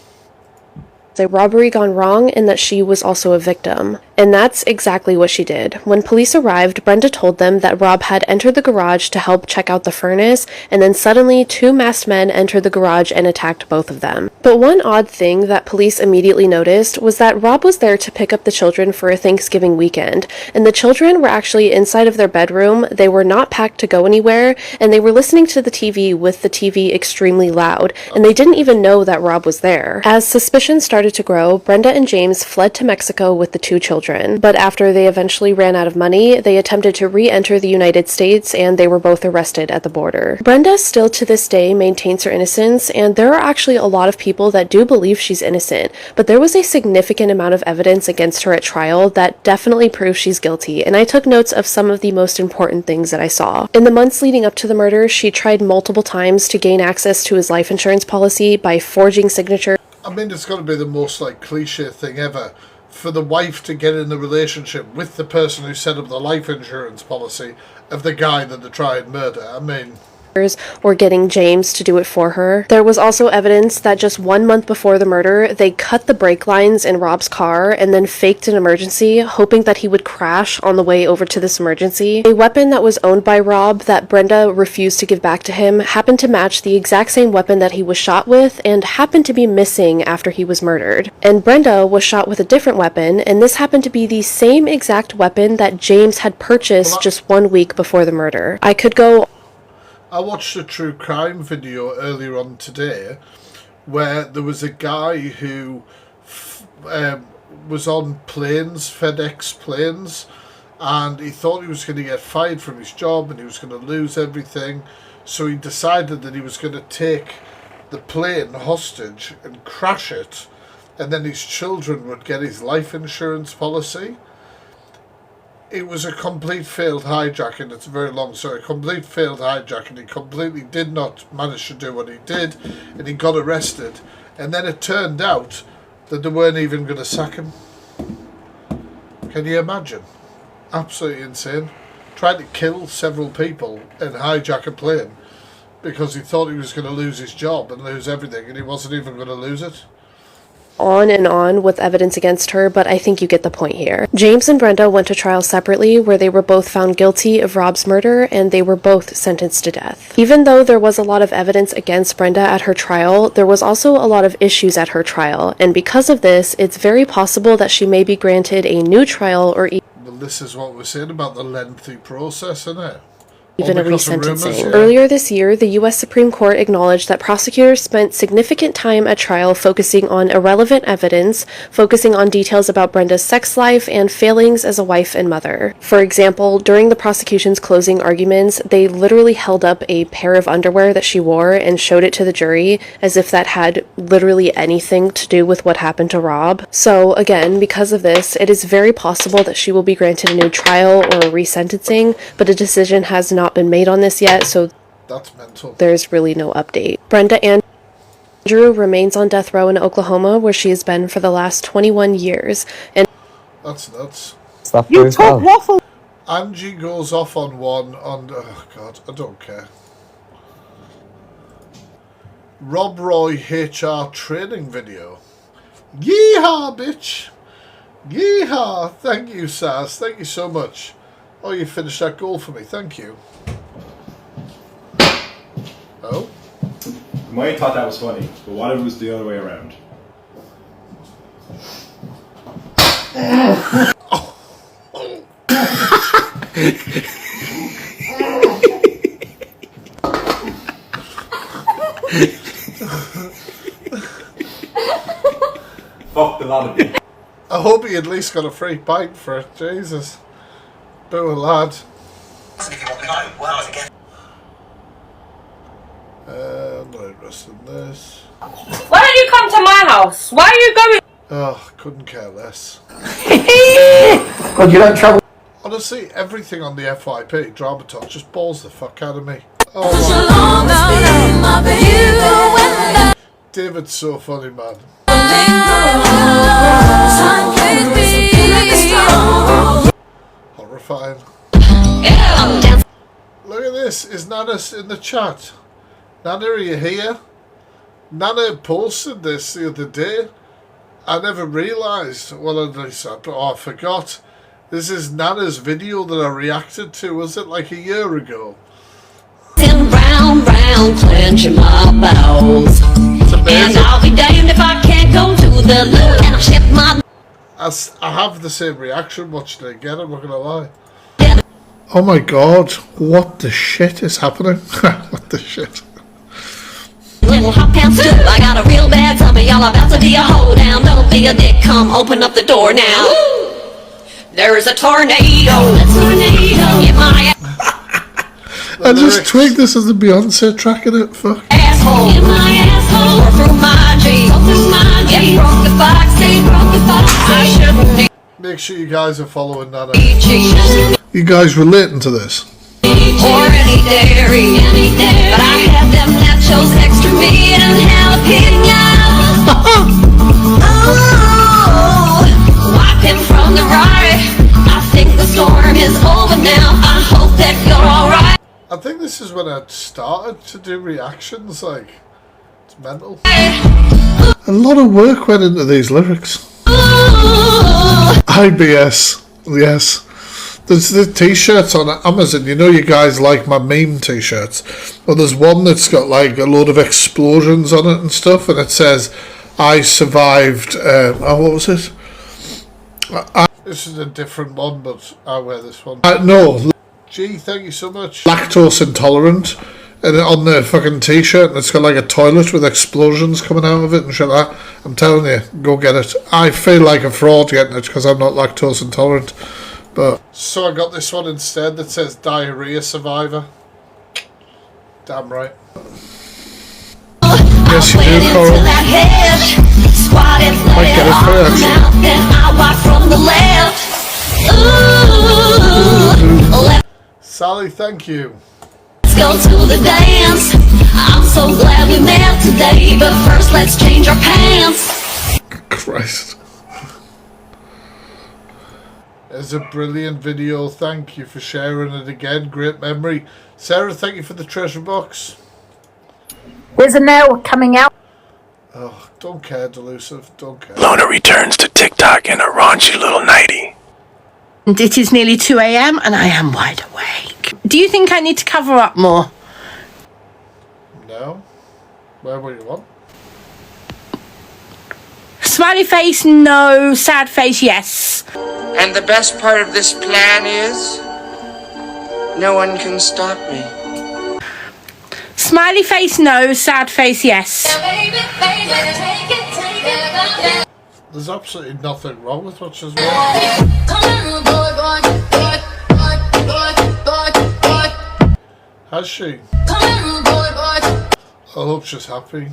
A robbery gone wrong and that she was also a victim. And that's exactly what she did. When police arrived, Brenda told them that Rob had entered the garage to help check out the furnace, and then suddenly 2 masked men entered the garage and attacked both of them. But one odd thing that police immediately noticed was that Rob was there to pick up the children for a Thanksgiving weekend, and the children were actually inside of their bedroom, they were not packed to go anywhere, and they were listening to the TV with the TV extremely loud, and they didn't even know that Rob was there. As suspicion started to grow, Brenda and James fled to Mexico with the 2 children. But after they eventually ran out of money, they attempted to re-enter the United States and they were both arrested at the border. Brenda still to this day maintains her innocence, and there are actually a lot of people that do believe she's innocent, but there was a significant amount of evidence against her at trial that definitely proves she's guilty, and I took notes of some of the most important things that I saw. In the months leading up to the murder, she tried multiple times to gain access to his life insurance policy by forging signatures. I mean, it's got to be the most cliche thing ever for the wife to get in the relationship with the person who set up the life insurance policy of the guy that they tried murder. I mean, or getting James to do it for her. There was also evidence that just 1 month before the murder, they cut the brake lines in Rob's car and then faked an emergency, hoping that he would crash on the way over to this emergency. A weapon that was owned by Rob that Brenda refused to give back to him happened to match the exact same weapon that he was shot with and happened to be missing after he was murdered. And Brenda was shot with a different weapon, and this happened to be the same exact weapon that James had purchased just 1 week before the murder. I watched a true crime video earlier on today where there was a guy who was on planes, FedEx planes, and he thought he was going to get fired from his job and he was going to lose everything. So he decided that he was going to take the plane hostage and crash it, and then his children would get his life insurance policy. It was a complete failed hijacking. It's a very long story. Complete failed hijacking. He completely did not manage to do what he did, and he got arrested. And then it turned out that they weren't even going to sack him. Can you imagine? Absolutely insane. Tried to kill several people and hijack a plane because he thought he was going to lose his job and lose everything, and he wasn't even going to lose it. On and on with evidence against her, but I think you get the point here. James and Brenda went to trial separately, where they were both found guilty of Rob's murder, and they were both sentenced to death. Even though there was a lot of evidence against Brenda at her trial, there was also a lot of issues at her trial, and because of this, it's very possible that she may be granted a new trial or Well, this is what we're saying about the lengthy process, isn't it? even a because of resentencing. rumors, yeah. Earlier this year, the U.S. Supreme Court acknowledged that prosecutors spent significant time at trial focusing on irrelevant evidence, focusing on details about Brenda's sex life and failings as a wife and mother. For example, during the prosecution's closing arguments, they literally held up a pair of underwear that she wore and showed it to the jury as if that had literally anything to do with what happened to Rob. So again, because of this, it is very possible that she will be granted a new trial or a resentencing, but a decision has not been made on this yet, so that's mental. There's really no update. Brenda Andrew remains on death row in Oklahoma, where she has been for the last 21 years. And that's nuts. You talk waffle. Angie goes off on one on. Oh God, I don't care. Rob Roy HR training video. Yeehaw, bitch! Yeehaw! Thank you, Saz. Thank you so much. Oh, you finished that goal for me. Thank you. Oh? Hermione thought that was funny, but what if it was the other way around? Fuck the lot of you. I hope he at least got a free bite for it. Jesus. Boo a lad. I'm not interested in this. Why don't you come to my house? Why are you going? Oh, couldn't care less. God, you don't travel. Honestly, everything on the FYP, Drama Talk, just balls the fuck out of me. Oh, my. David's so funny, man. Horrifying. Look at this. Is Nana in the chat? Nana, are you here? Nana posted this the other day. I never realised. Well, at least I forgot. This is Nana's video that I reacted to. Was it like a year ago? Round, round, clenching my bowels. And I'll be damned if I can't go to the loo and ship my. I have the same reaction watching it again, I'm not gonna lie. Oh my god, what the shit is happening? What the shit? Little hot pants too. I got a real bad tummy. Y'all about to be a hold down. Don't be a dick. Come open up the door now. There's a tornado. A tornado. Get my I just twigged this as the Beyonce track in it. Fuck. asshole. Get my asshole. Or through my jeans. Through my jeans. Yeah, broke the box. They broke the box. I shouldn't be. Make sure you guys are following Nana. You guys relating to this? Or any dairy. But I had them nachos next to me and jalapenos. Oh, wipe him from the right. I think the storm is over now. I hope that you're alright. I think this is when I started to do reactions, like, it's mental. A lot of work went into these lyrics. IBS, yes. There's the t-shirts on Amazon. You know you guys like my meme t-shirts. Well, there's one that's got like a load of explosions on it and stuff, and it says, I survived, what was it? This is a different one, but I wear this one. No. Gee, thank you so much. Lactose intolerant. And on the fucking t-shirt, and it's got like a toilet with explosions coming out of it and shit like that. I'm telling you, go get it. I feel like a fraud getting it because I'm not lactose intolerant. But so I got this one instead that says diarrhea survivor. Damn right. Yes, you do, Coral. Might get it for you, actually. Sally, thank you. Let's go to the dance. I'm so glad we met today, but first let's change our pants. Christ. It's a brilliant video. Thank you for sharing it again. Great memory. Sarah, thank you for the treasure box. There's a nail coming out. Oh, don't care, Delusive. Don't care. Lona returns to TikTok in a raunchy little nightie. And it is nearly 2 a.m. and I am wide awake. Do you think I need to cover up more? No. Where were you on? Smiley face, no. Sad face, yes. And the best part of this plan is No one can stop me. Smiley face no, sad face yes. There's absolutely nothing wrong with what she's wearing. Has she? I hope she's happy.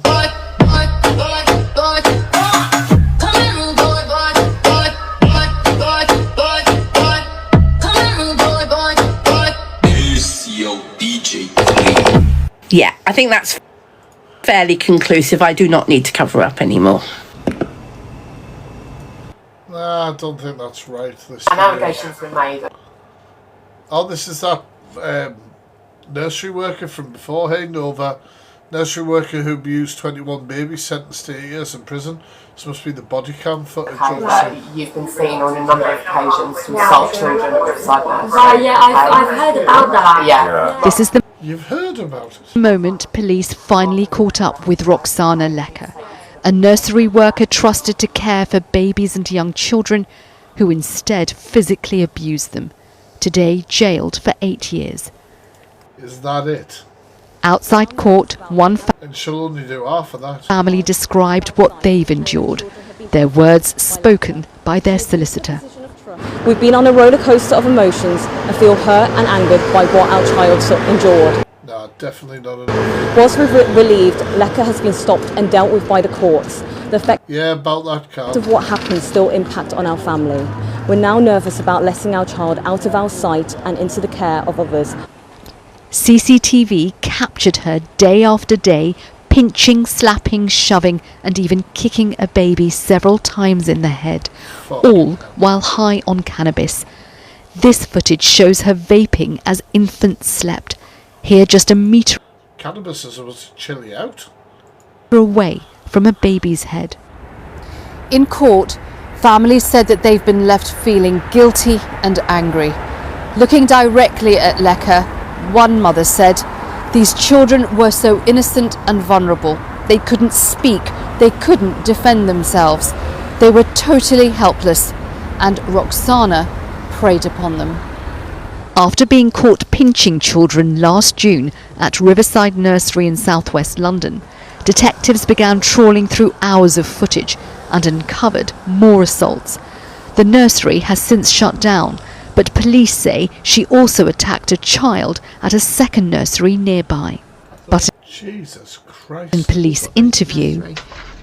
Yeah, I think that's fairly conclusive. I do not need to cover up anymore. Nah, I don't think that's right. An allegation's been made. Oh, this is that nursery worker from before. Hey, Nova. Nursery worker who abused 21 babies, sentenced to 8 years in prison. This must be the body cam footage. You've been seen on a number of occasions to assault children at Riverside Nursery. Right, yeah, I've heard about that. Yeah. This is the You've heard about it. moment police finally caught up with Roxana Lecker, a nursery worker trusted to care for babies and young children who instead physically abused them. Today jailed for 8 years. Is that it? Outside court, one And she'll only do half of that. family described what they've endured, their words spoken by their solicitor. We've been on a roller coaster of emotions and feel hurt and angered by what our child endured. No, definitely not enough. Whilst we're relieved, Lecker has been stopped and dealt with by the courts. The effect about that car. of what happened still impact on our family. We're now nervous about letting our child out of our sight and into the care of others. CCTV captured her day after day, pinching, slapping, shoving, and even kicking a baby several times in the head, all while high on cannabis. This footage shows her vaping as infants slept, here just a metre Cannabis is supposed to chill you out. away from a baby's head. In court, families said that they've been left feeling guilty and angry. Looking directly at Lecker, one mother said, "These children were so innocent and vulnerable. They couldn't speak, they couldn't defend themselves. They were totally helpless, and Roxana preyed upon them." After being caught pinching children last June at Riverside Nursery in southwest London, detectives began trawling through hours of footage and uncovered more assaults. The nursery has since shut down, but police say she also attacked a child at a second nursery nearby. But Jesus Christ. in police interview,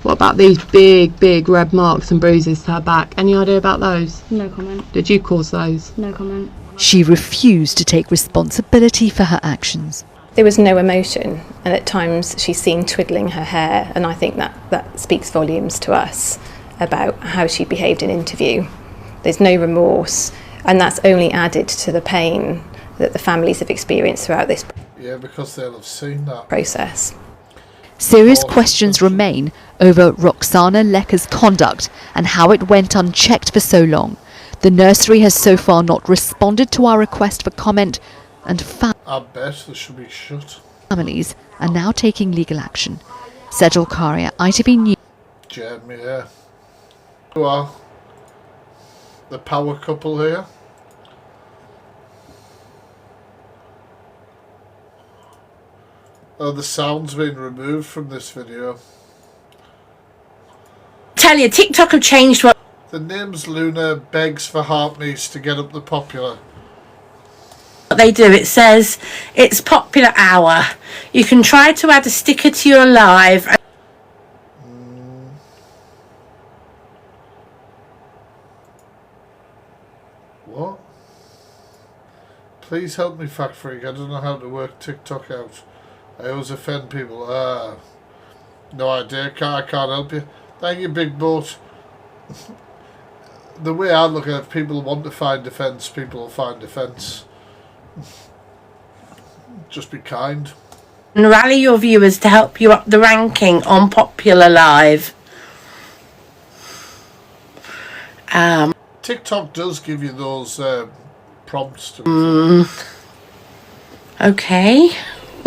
What about these big red marks and bruises to her back? Any idea about those? No comment. Did you cause those? No comment. she refused to take responsibility for her actions. There was no emotion, and at times she's seen twiddling her hair, and I think that speaks volumes to us about how she behaved in interview. There's no remorse, and that's only added to the pain that the families have experienced throughout this Yeah, because they'll have seen that. process. Serious questions remain over Roxana Lecker's conduct and how it went unchecked for so long. The nursery has so far not responded to our request for comment, and I bet they should be shut. families are now taking legal action. Sejal Karia, ITV News. Jeremy here. Who are the power couple here? Oh, the sound's been removed from this video. Tell you, TikTok have changed what The name's Luna begs for Heartmeats to get up the popular. they do. It says it's popular hour. You can try to add a sticker to your live. What? Please help me, TheFactFreak. I don't know how to work TikTok out. I always offend people. No idea. I can't help you. Thank you, Big Boat. The way I look at it, if people want to find defence, people will find defence. Just be kind. And rally your viewers to help you up the ranking on Popular Live. TikTok does give you those prompts to Okay.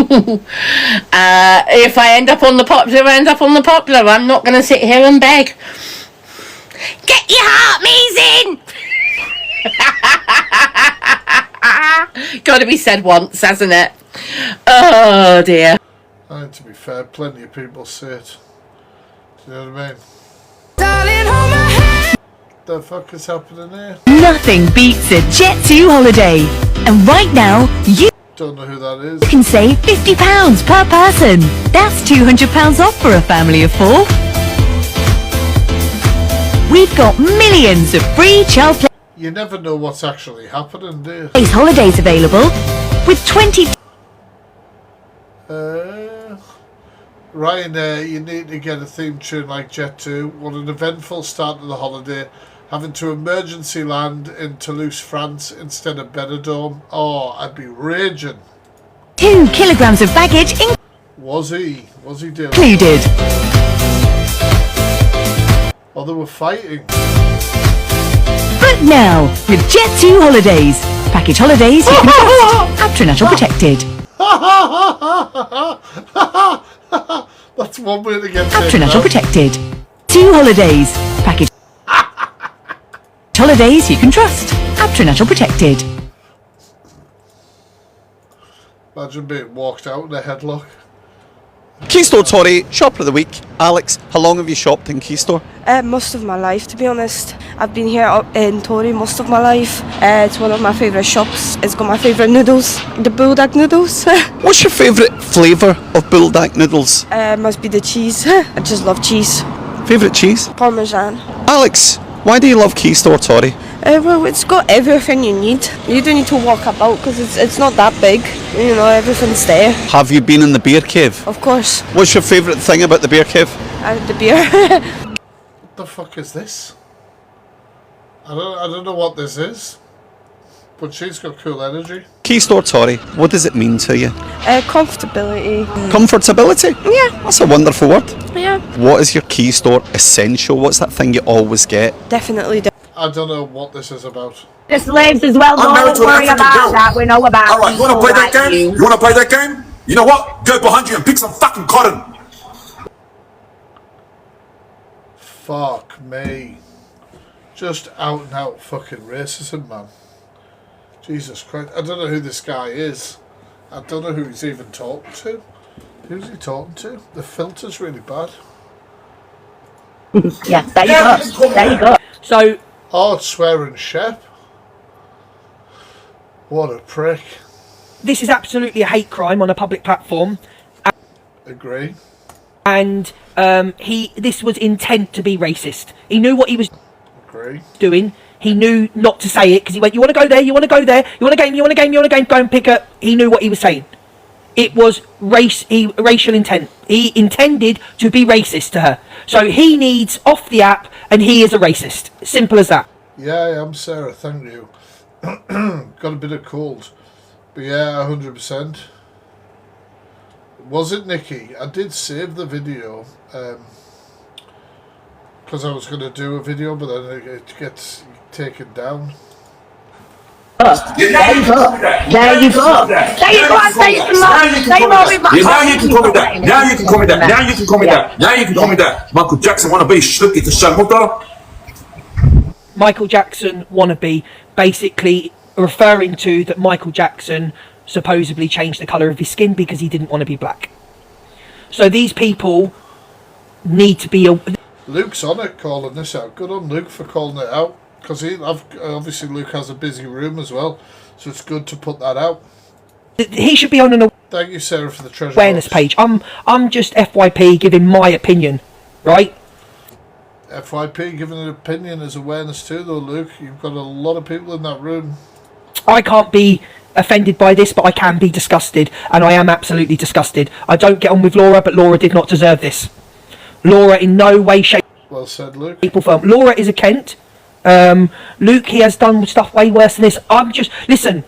If I end up on the popular, I end up on the popular. I'm not going to sit here and beg. Get your heart me's in! Got to be said once, hasn't it? Oh dear. And to be fair, plenty of people say it. Do you know what I mean? The fuck is happening here? Nothing beats a Jet2 holiday. And right now, you Don't know who that is. can save £50 per person. That's £200 off for a family of 4. We've got millions of free child You never know what's actually happening, do you? place holidays available with 20... Ryanair, you need to get a theme tune like Jet2. What an eventful start to the holiday. Having to emergency land in Toulouse, France instead of Benidorm. Oh, I'd be raging. 2 kilograms of baggage Was he doing? included. Oh, they were fighting. But now, with Jet2 holidays. Package holidays you can trust. After National Protected. That's one way to get After National Protected. 2 holidays. Package holidays you can trust. After National Protected. Imagine being walked out in a headlock. Keystore Tory, shopper of the week. Alex, how long have you shopped in Keystore? Most of my life, to be honest. I've been here up in Tory most of my life. It's one of my favourite shops. It's got my favourite noodles, the bulldog noodles. What's your favourite flavour of bulldog noodles? Must be the cheese. I just love cheese. Favourite cheese? Parmesan. Alex, why do you love Keystore Tory? Well, it's got everything you need. You don't need to walk about because it's not that big. You know, everything's there. Have you been in the beer cave? Of course. What's your favourite thing about the beer cave? The beer. What the fuck is this? I don't know what this is. But she's got cool energy. Keystore Tory, what does it mean to you? Comfortability. Comfortability? Yeah. That's a wonderful word. Yeah. What is your Keystore essential? What's that thing you always get? Definitely. I don't know what this is about. The slaves as well, don't worry about that. We know about Alright, you wanna people play that like game? you. You wanna play that game? You know what? Go behind you and pick some fucking cotton. Fuck me. Just out and out fucking racism, man. Jesus Christ. I don't know who this guy is. I don't know who he's even talking to. Who's he talking to? The filter's really bad. Yeah, there you go. There you go. So... Oh, it's swearing Shep. What a prick. This is absolutely a hate crime on a public platform. Agree. And this was intent to be racist. He knew what he was doing. He knew not to say it because he went, you want to go there, you want to go there, you want a game, you want a game, you want a game, go and pick up. He knew what he was saying. It was racial intent. He intended to be racist to her. So he needs off the app and he is a racist. Simple as that. Yeah, I am, Sarah, thank you. Got a bit of cold. But yeah, 100%. Was it Nikki? I did save the video. Because I was going to do a video, but then it gets taken down. There you go. There you go. There you go. Say it Now you can call me that. Now you can call me that. Now you can call me that. Now you can call me that. Michael Jackson wanna be shluki to Shamota. Michael Jackson wannabe, basically referring to that Michael Jackson supposedly changed the colour of his skin because he didn't want to be black. So these people need to be... Luke's on it calling this out. Good on Luke for calling it out. Because obviously Luke has a busy room as well. So it's good to put that out. He should be on an Thank you, Sarah, for the treasure awareness box. page. I'm just FYP giving my opinion, right? FYP giving an opinion is awareness too, though, Luke. You've got a lot of people in that room. I can't be offended by this, but I can be disgusted, and I am absolutely disgusted. I don't get on with Laura, but Laura did not deserve this. Laura in no way, shape, well said, Luke. Laura is a Kent. Luke, he has done stuff way worse than this. I'm just... Listen,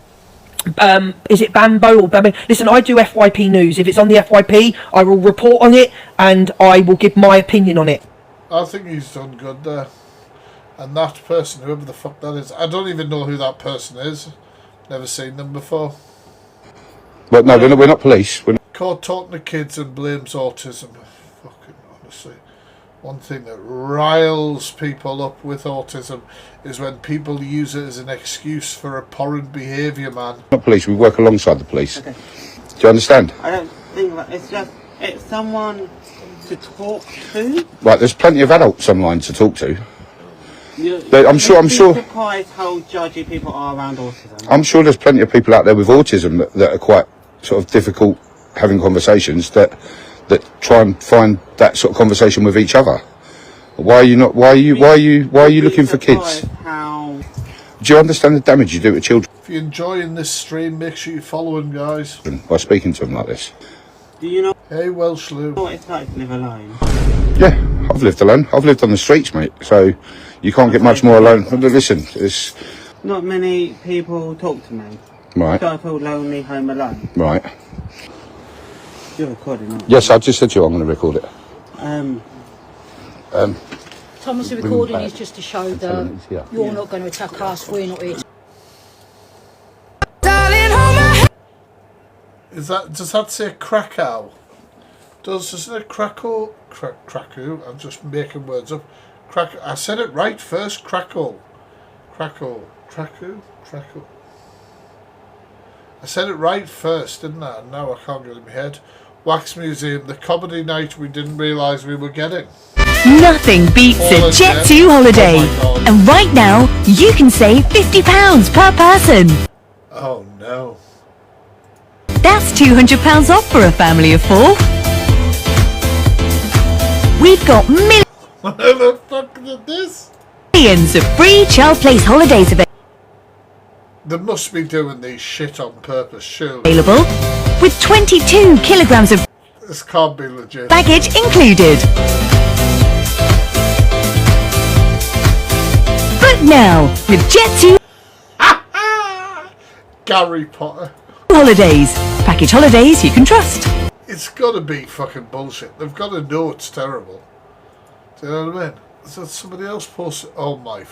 is it Bambo or Bambo? Listen, I do FYP news. If it's on the FYP, I will report on it, and I will give my opinion on it. I think he's done good there. And that person, whoever the fuck that is, I don't even know who that person is. Never seen them before. But no, we're not police. We're not. Caught talking to kids and blames autism. Fucking honestly. One thing that riles people up with autism is when people use it as an excuse for abhorrent behaviour, man. Not police, we work alongside the police. Okay. Do you understand? I don't think that it's someone to talk to. Right, there's plenty of adults online to talk to. I'm sure. I'm surprised how judgy people are around autism. I'm sure there's plenty of people out there with autism that are quite sort of difficult having conversations that try and find that sort of conversation with each other. Why are you not? Why are you looking for kids? Do you understand the damage you do to children? If you're enjoying this stream, make sure you're following, guys. By speaking to them like this. Do you know? Hey, Welsh Lou. What it's like to live alone? Yeah, I've lived alone. I've lived on the streets, mate. So you can't get much more alone. Listen, it's not many people talk to me. Right. So I feel lonely home alone. Right. You're recording, aren't you? Yes, I just said to you I'm going to record it. Thomas, the recording is just to show that you're not going to attack us, we're not here. Does that say Krakow? Does it say Krakow? Krakow? I'm just making words up. I said it right first. Krakow. Krakow. I said it right first, didn't I? And now I can't get it in my head. Wax Museum, the comedy night we didn't realise we were getting. Nothing beats a Jet2 holiday. And right now, you can save £50 per person. Oh no. That's £200 off for a family of 4. We've got What the fuck is this? millions of free child place holidays They must be doing these shit on purpose, surely. available, with 22 kilograms of This can't be legit. baggage included. Book now with Jet2 Gary Potter. holidays. Package holidays you can trust. It's got to be fucking bullshit. They've got to know it's terrible. Do you know what I mean? Is that somebody else posted? Oh my...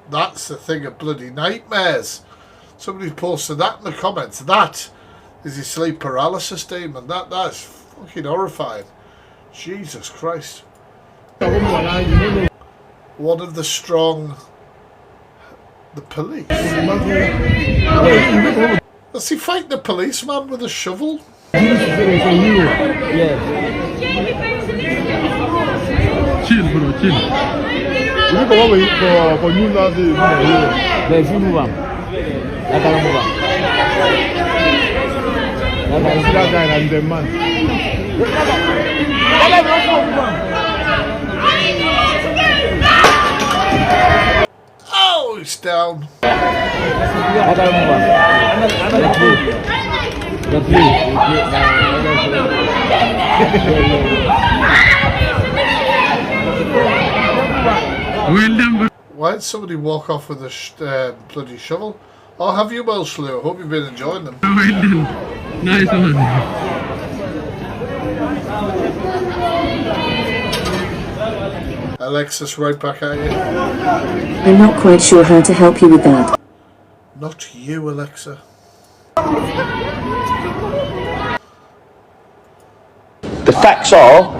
That's the thing of bloody nightmares. Somebody posted that in the comments. That is your sleep paralysis demon. That's fucking horrifying. Jesus Christ. One of the strong... The police. Does he fight the policeman with a shovel? Chill, bro, chill. You go away for you love the there's you move on. I can't move on. That guy and the man. Oh, he's down. Why did somebody walk off with a bloody shovel? Oh, have you, Welsh Lou? I hope you've been enjoying them. Nice one. Alexis, right back at you. I'm not quite sure how to help you with that. Not you, Alexa. The facts are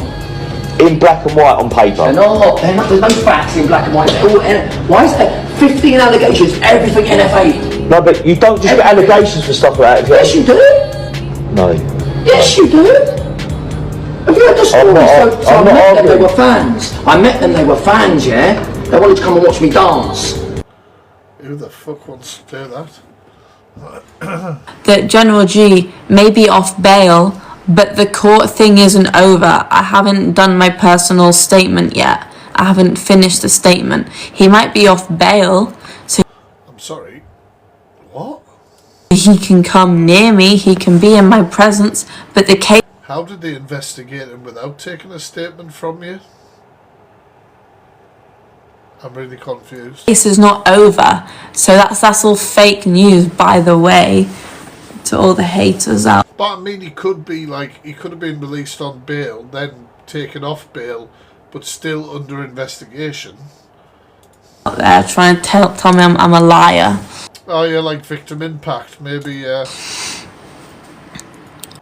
in black and white on paper. There's no facts in black and white. Why is there 15 allegations, everything NFA? No, but you don't just get allegations for stuff like that. Yes, you do. No. Yes, you do. Have you heard the story? So I met them, they were fans. I met them, they were fans, yeah? They wanted to come and watch me dance. Who the fuck wants to do that? That General G may be off bail, but the court thing isn't over. I haven't done my personal statement yet. I haven't finished the statement. He might be off bail, so I'm sorry. What? he can come near me, he can be in my presence, but the case... How did they investigate him without taking a statement from you? I'm really confused. Case is not over, so that's all fake news, by the way, to all the haters out. But I mean, he could have been released on bail, then taken off bail, but still under investigation. Out there trying to tell me I'm a liar. Oh yeah, like victim impact, maybe. Yeah,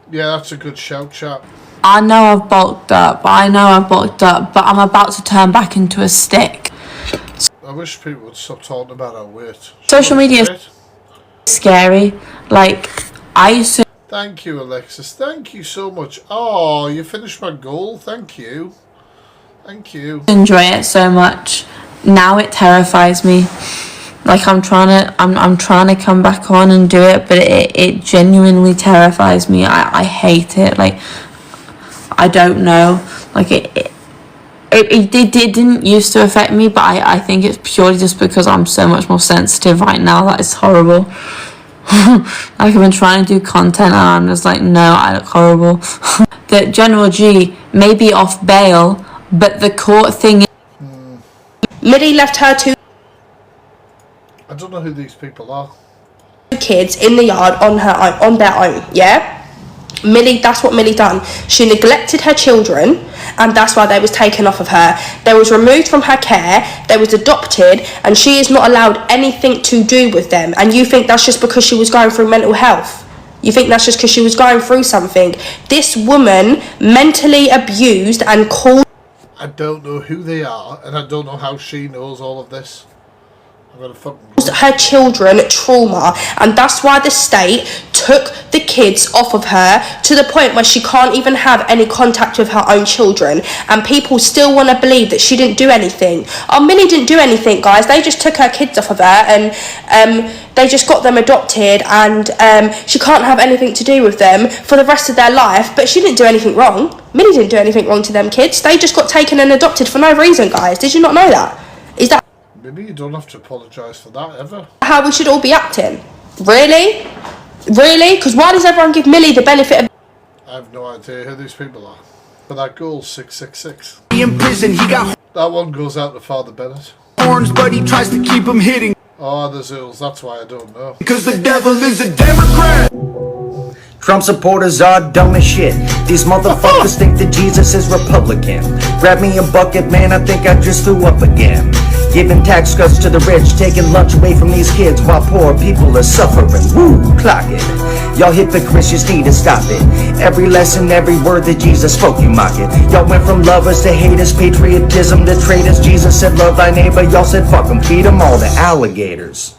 that's a good shout, chap. I know I've bulked up, but I'm about to turn back into a stick. I wish people would stop talking about our weight. Social media is scary. Like, I used to... Thank you, Alexis. Thank you so much. Oh, you finished my goal. Thank you. Thank you. Enjoy it so much. Now it terrifies me. Like, I'm trying to come back on and do it, but it genuinely terrifies me. I hate it. Like, I don't know. Like, it didn't used to affect me, but I think it's purely just because I'm so much more sensitive right now. That is horrible. Like, I've been trying to do content and I'm just like, no, I look horrible. The General G may be off bail, but the court thing is... Millie left her two I don't know who these people are. kids in the yard on their own, yeah? Millie, that's what Millie done. She neglected her children, and that's why they was taken off of her. They was removed from her care, they was adopted, and she is not allowed anything to do with them. And you think that's just because she was going through mental health? You think that's just because she was going through something? This woman mentally abused and called... I don't know who they are, and I don't know how she knows all of this. her children trauma, and that's why the state took the kids off of her to the point where she can't even have any contact with her own children, and people still want to believe that she didn't do anything. Oh, Millie didn't do anything, guys. They just took her kids off of her, and they just got them adopted, and she can't have anything to do with them for the rest of their life. But she didn't do anything wrong. Millie didn't do anything wrong to them kids. They just got taken and adopted for no reason, guys. Did you not know that? Is that maybe you don't have to apologise for that ever? How we should all be acting? Really? Really? Because why does everyone give Millie the benefit of... I have no idea who these people are. But that goal's 666. In prison, he got that one goes out to Father Bennett. horns, but he tries to keep him hitting. Oh, the Zools, that's why I don't know. Because the devil is a Democrat. Trump supporters are dumb as shit. These motherfuckers think that Jesus is Republican. Grab me a bucket, man, I think I just threw up again. Giving tax cuts to the rich, taking lunch away from these kids while poor people are suffering. Woo, clock it. Y'all hypocrites just need to stop it. Every lesson, every word that Jesus spoke, you mock it. Y'all went from lovers to haters, patriotism to traitors. Jesus said love thy neighbor, y'all said fuck them, feed them all to alligators.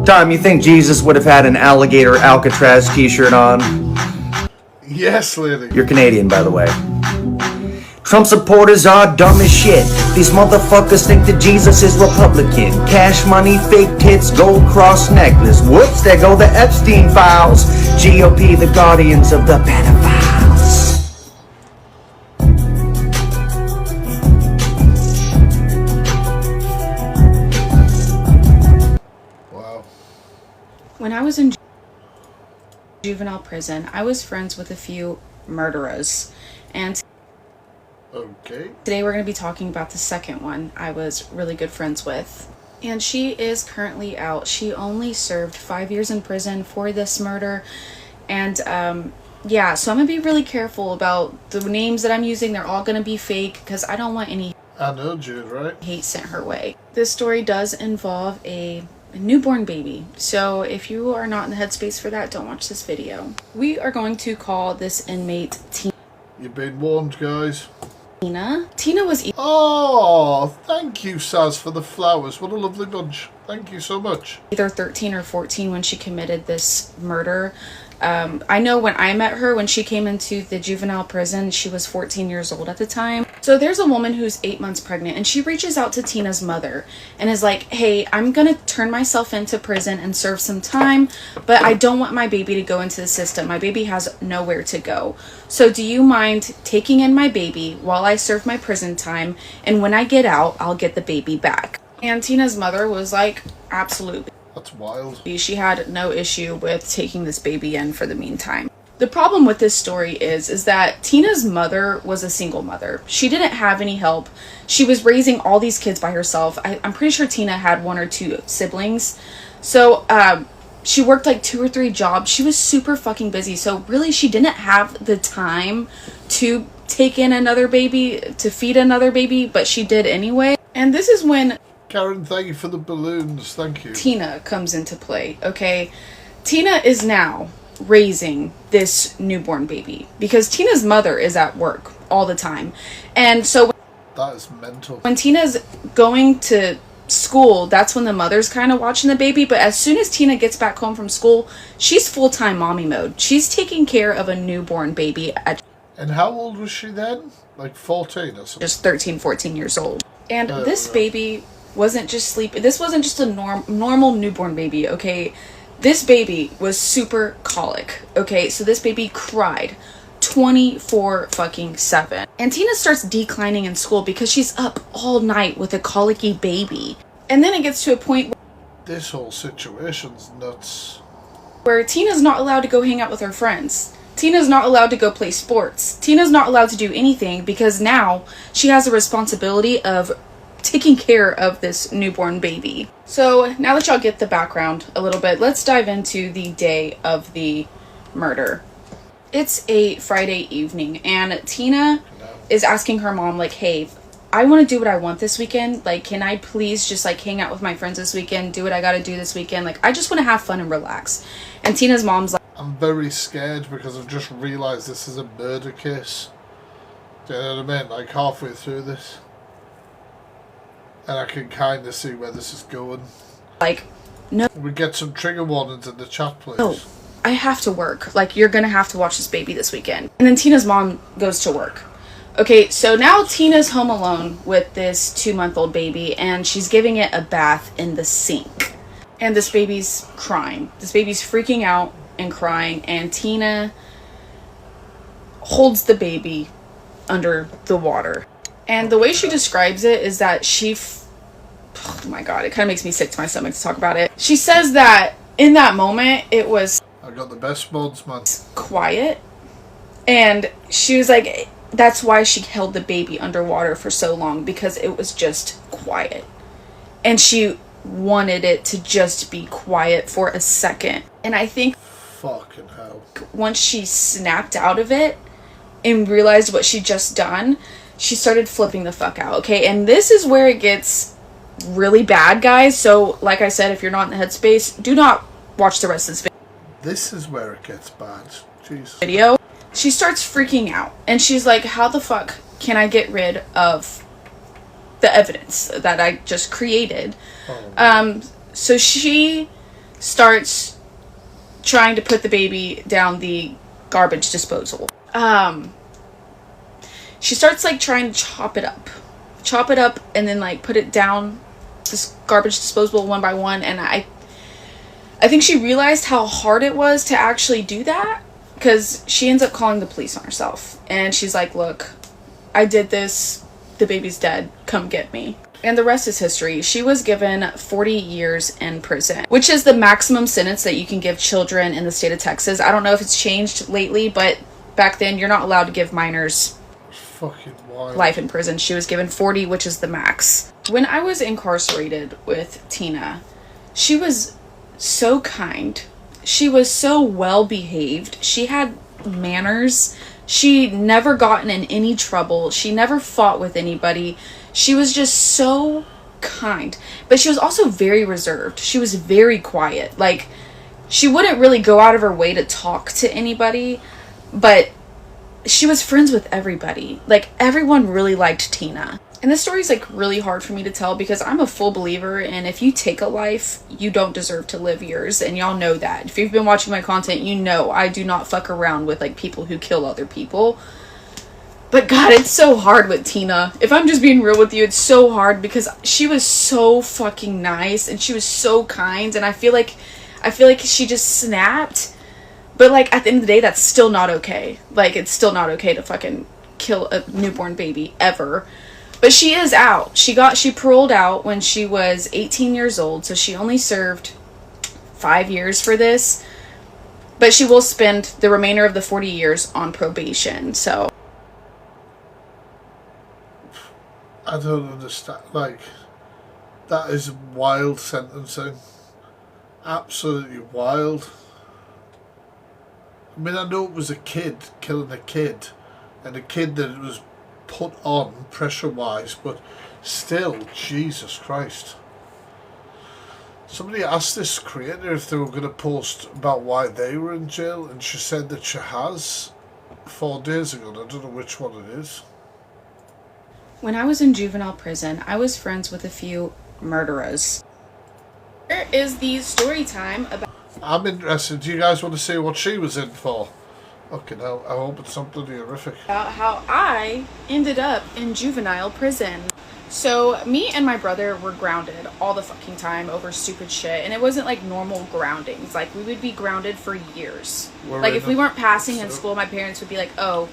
Tom, you think Jesus would have had an alligator Alcatraz t-shirt on? Yes, lady. You're Canadian, by the way. Trump supporters are dumb as shit. These motherfuckers think that Jesus is Republican. Cash money, fake tits, gold cross necklace. Whoops, there go the Epstein files. GOP, the guardians of the pedophiles. When I was in juvenile prison, I was friends with a few murderers, and today we're going to be talking about the second one I was really good friends with. And she is currently out. She only served 5 years in prison for this murder. And yeah, so I'm going to be really careful about the names that I'm using. They're all going to be fake because I don't want any hate sent her way. This story does involve a newborn baby, so if you are not in the headspace for that, don't watch this video. We are going to call this inmate Tina. You've been warned, guys. Tina was oh, thank you, Saz, for the flowers. What a lovely bunch. Thank you so much. Either 13 or 14 when she committed this murder. I know when I met her, when she came into the juvenile prison, she was 14 years old at the time. So there's a woman who's 8 months pregnant, and she reaches out to Tina's mother and is like, hey, I'm gonna turn myself into prison and serve some time, but I don't want my baby to go into the system. My baby has nowhere to go. So do you mind taking in my baby while I serve my prison time, and when I get out, I'll get the baby back? And Tina's mother was like, absolutely. That's wild. She had no issue with taking this baby in for the meantime. The problem with this story is that Tina's mother was a single mother. She didn't have any help. She was raising all these kids by herself. I'm pretty sure Tina had 1 or 2 siblings. So she worked like 2 or 3 jobs. She was super fucking busy. So really she didn't have the time to take in another baby, to feed another baby, but she did anyway. And this is when Karen, thank you for the balloons. Thank you. Tina comes into play, okay? Tina is now raising this newborn baby because Tina's mother is at work all the time. And so that is mental. When Tina's going to school, that's when the mother's kind of watching the baby, but as soon as Tina gets back home from school, she's full-time mommy mode. She's taking care of a newborn baby at... And how old was she then? Like 14 or something? Just 13, 14 years old. And this baby wasn't just sleeping. This wasn't just a normal newborn baby, okay? This baby was super colic, okay? So this baby cried 24/7. And Tina starts declining in school because she's up all night with a colicky baby. And then it gets to a point where this whole situation's nuts. Where Tina's not allowed to go hang out with her friends. Tina's not allowed to go play sports. Tina's not allowed to do anything because now she has a responsibility of taking care of this newborn baby. So now that y'all get the background a little bit, let's dive into the day of the murder. It's a Friday evening and Tina is asking her mom, like, hey, I want to do what I want this weekend. Like, can I please just like hang out with my friends this weekend, do what I got to do this weekend? Like, I just want to have fun and relax. And Tina's mom's like, I'm very scared because I've just realised this is a murder case. Do you know what I mean? Like halfway through this. And I can kind of see where this is going. Like, no. We get some trigger warnings in the chat, please. No, I have to work. Like, you're going to have to watch this baby this weekend. And then Tina's mom goes to work. Okay, so now Tina's home alone with this 2-month-old baby and she's giving it a bath in the sink. And this baby's crying. This baby's freaking out and crying, and Tina holds the baby under the water. And the way she describes it is that oh my god, it kind of makes me sick to my stomach to talk about it. She says that in that moment it was, I got the best mods, man. Quiet. And she was like, that's why she held the baby underwater for so long, because it was just quiet. And she wanted it to just be quiet for a second. And I think fucking hell, once she snapped out of it and realized what she'd just done, she started flipping the fuck out, okay? And this is where it gets really bad, guys. So like I said, if you're not in the headspace, do not watch the rest of this video. This is where it gets bad. Jesus. She starts freaking out and she's like, how the fuck can I get rid of the evidence that I just created? So she starts trying to put the baby down the garbage disposal. She starts like trying to chop it up and then like put it down this garbage disposal one by one. And I think she realized how hard it was to actually do that, because she ends up calling the police on herself. And she's like, look, I did this, the baby's dead, come get me. And the rest is history. She was given 40 years in prison, which is the maximum sentence that you can give children in the state of Texas. I don't know if it's changed lately, but back then you're not allowed to give minors fucking wild. Life in prison. She was given 40, which is the max. When I was incarcerated with Tina, she was so kind. She was so well behaved. She had manners. She never gotten in any trouble. She never fought with anybody. She was just so kind. But she was also very reserved. She was very quiet. Like, she wouldn't really go out of her way to talk to anybody, but she was friends with everybody. Like, everyone really liked Tina. And this story is like really hard for me to tell because I'm a full believer in if you take a life, you don't deserve to live yours. And y'all know that. If you've been watching my content, you know I do not fuck around with like people who kill other people. But God, it's so hard with Tina. If I'm just being real with you, it's so hard because she was so fucking nice and she was so kind, and I feel like she just snapped. But like at the end of the day, that's still not okay. Like, it's still not okay to fucking kill a newborn baby ever. But she is out. She paroled out when she was 18 years old, so she only served 5 years for this. But she will spend the remainder of the 40 years on probation, so. I don't understand. Like, that is wild sentencing. Absolutely wild. I mean, I know it was a kid killing a kid, and a kid that it was put on pressure-wise, but still, Jesus Christ. Somebody asked this creator if they were going to post about why they were in jail, and she said that she has 4 days ago. I don't know which one it is. When I was in juvenile prison, I was friends with a few murderers. Here is the story time about... I'm interested. Do you guys want to see what she was in for? Okay, now I hope it's something horrific. About how I ended up in juvenile prison. So me and my brother were grounded all the fucking time over stupid shit, and it wasn't like normal groundings. Like, we would be grounded for years. Like, if we weren't passing in school, my parents would be like, oh,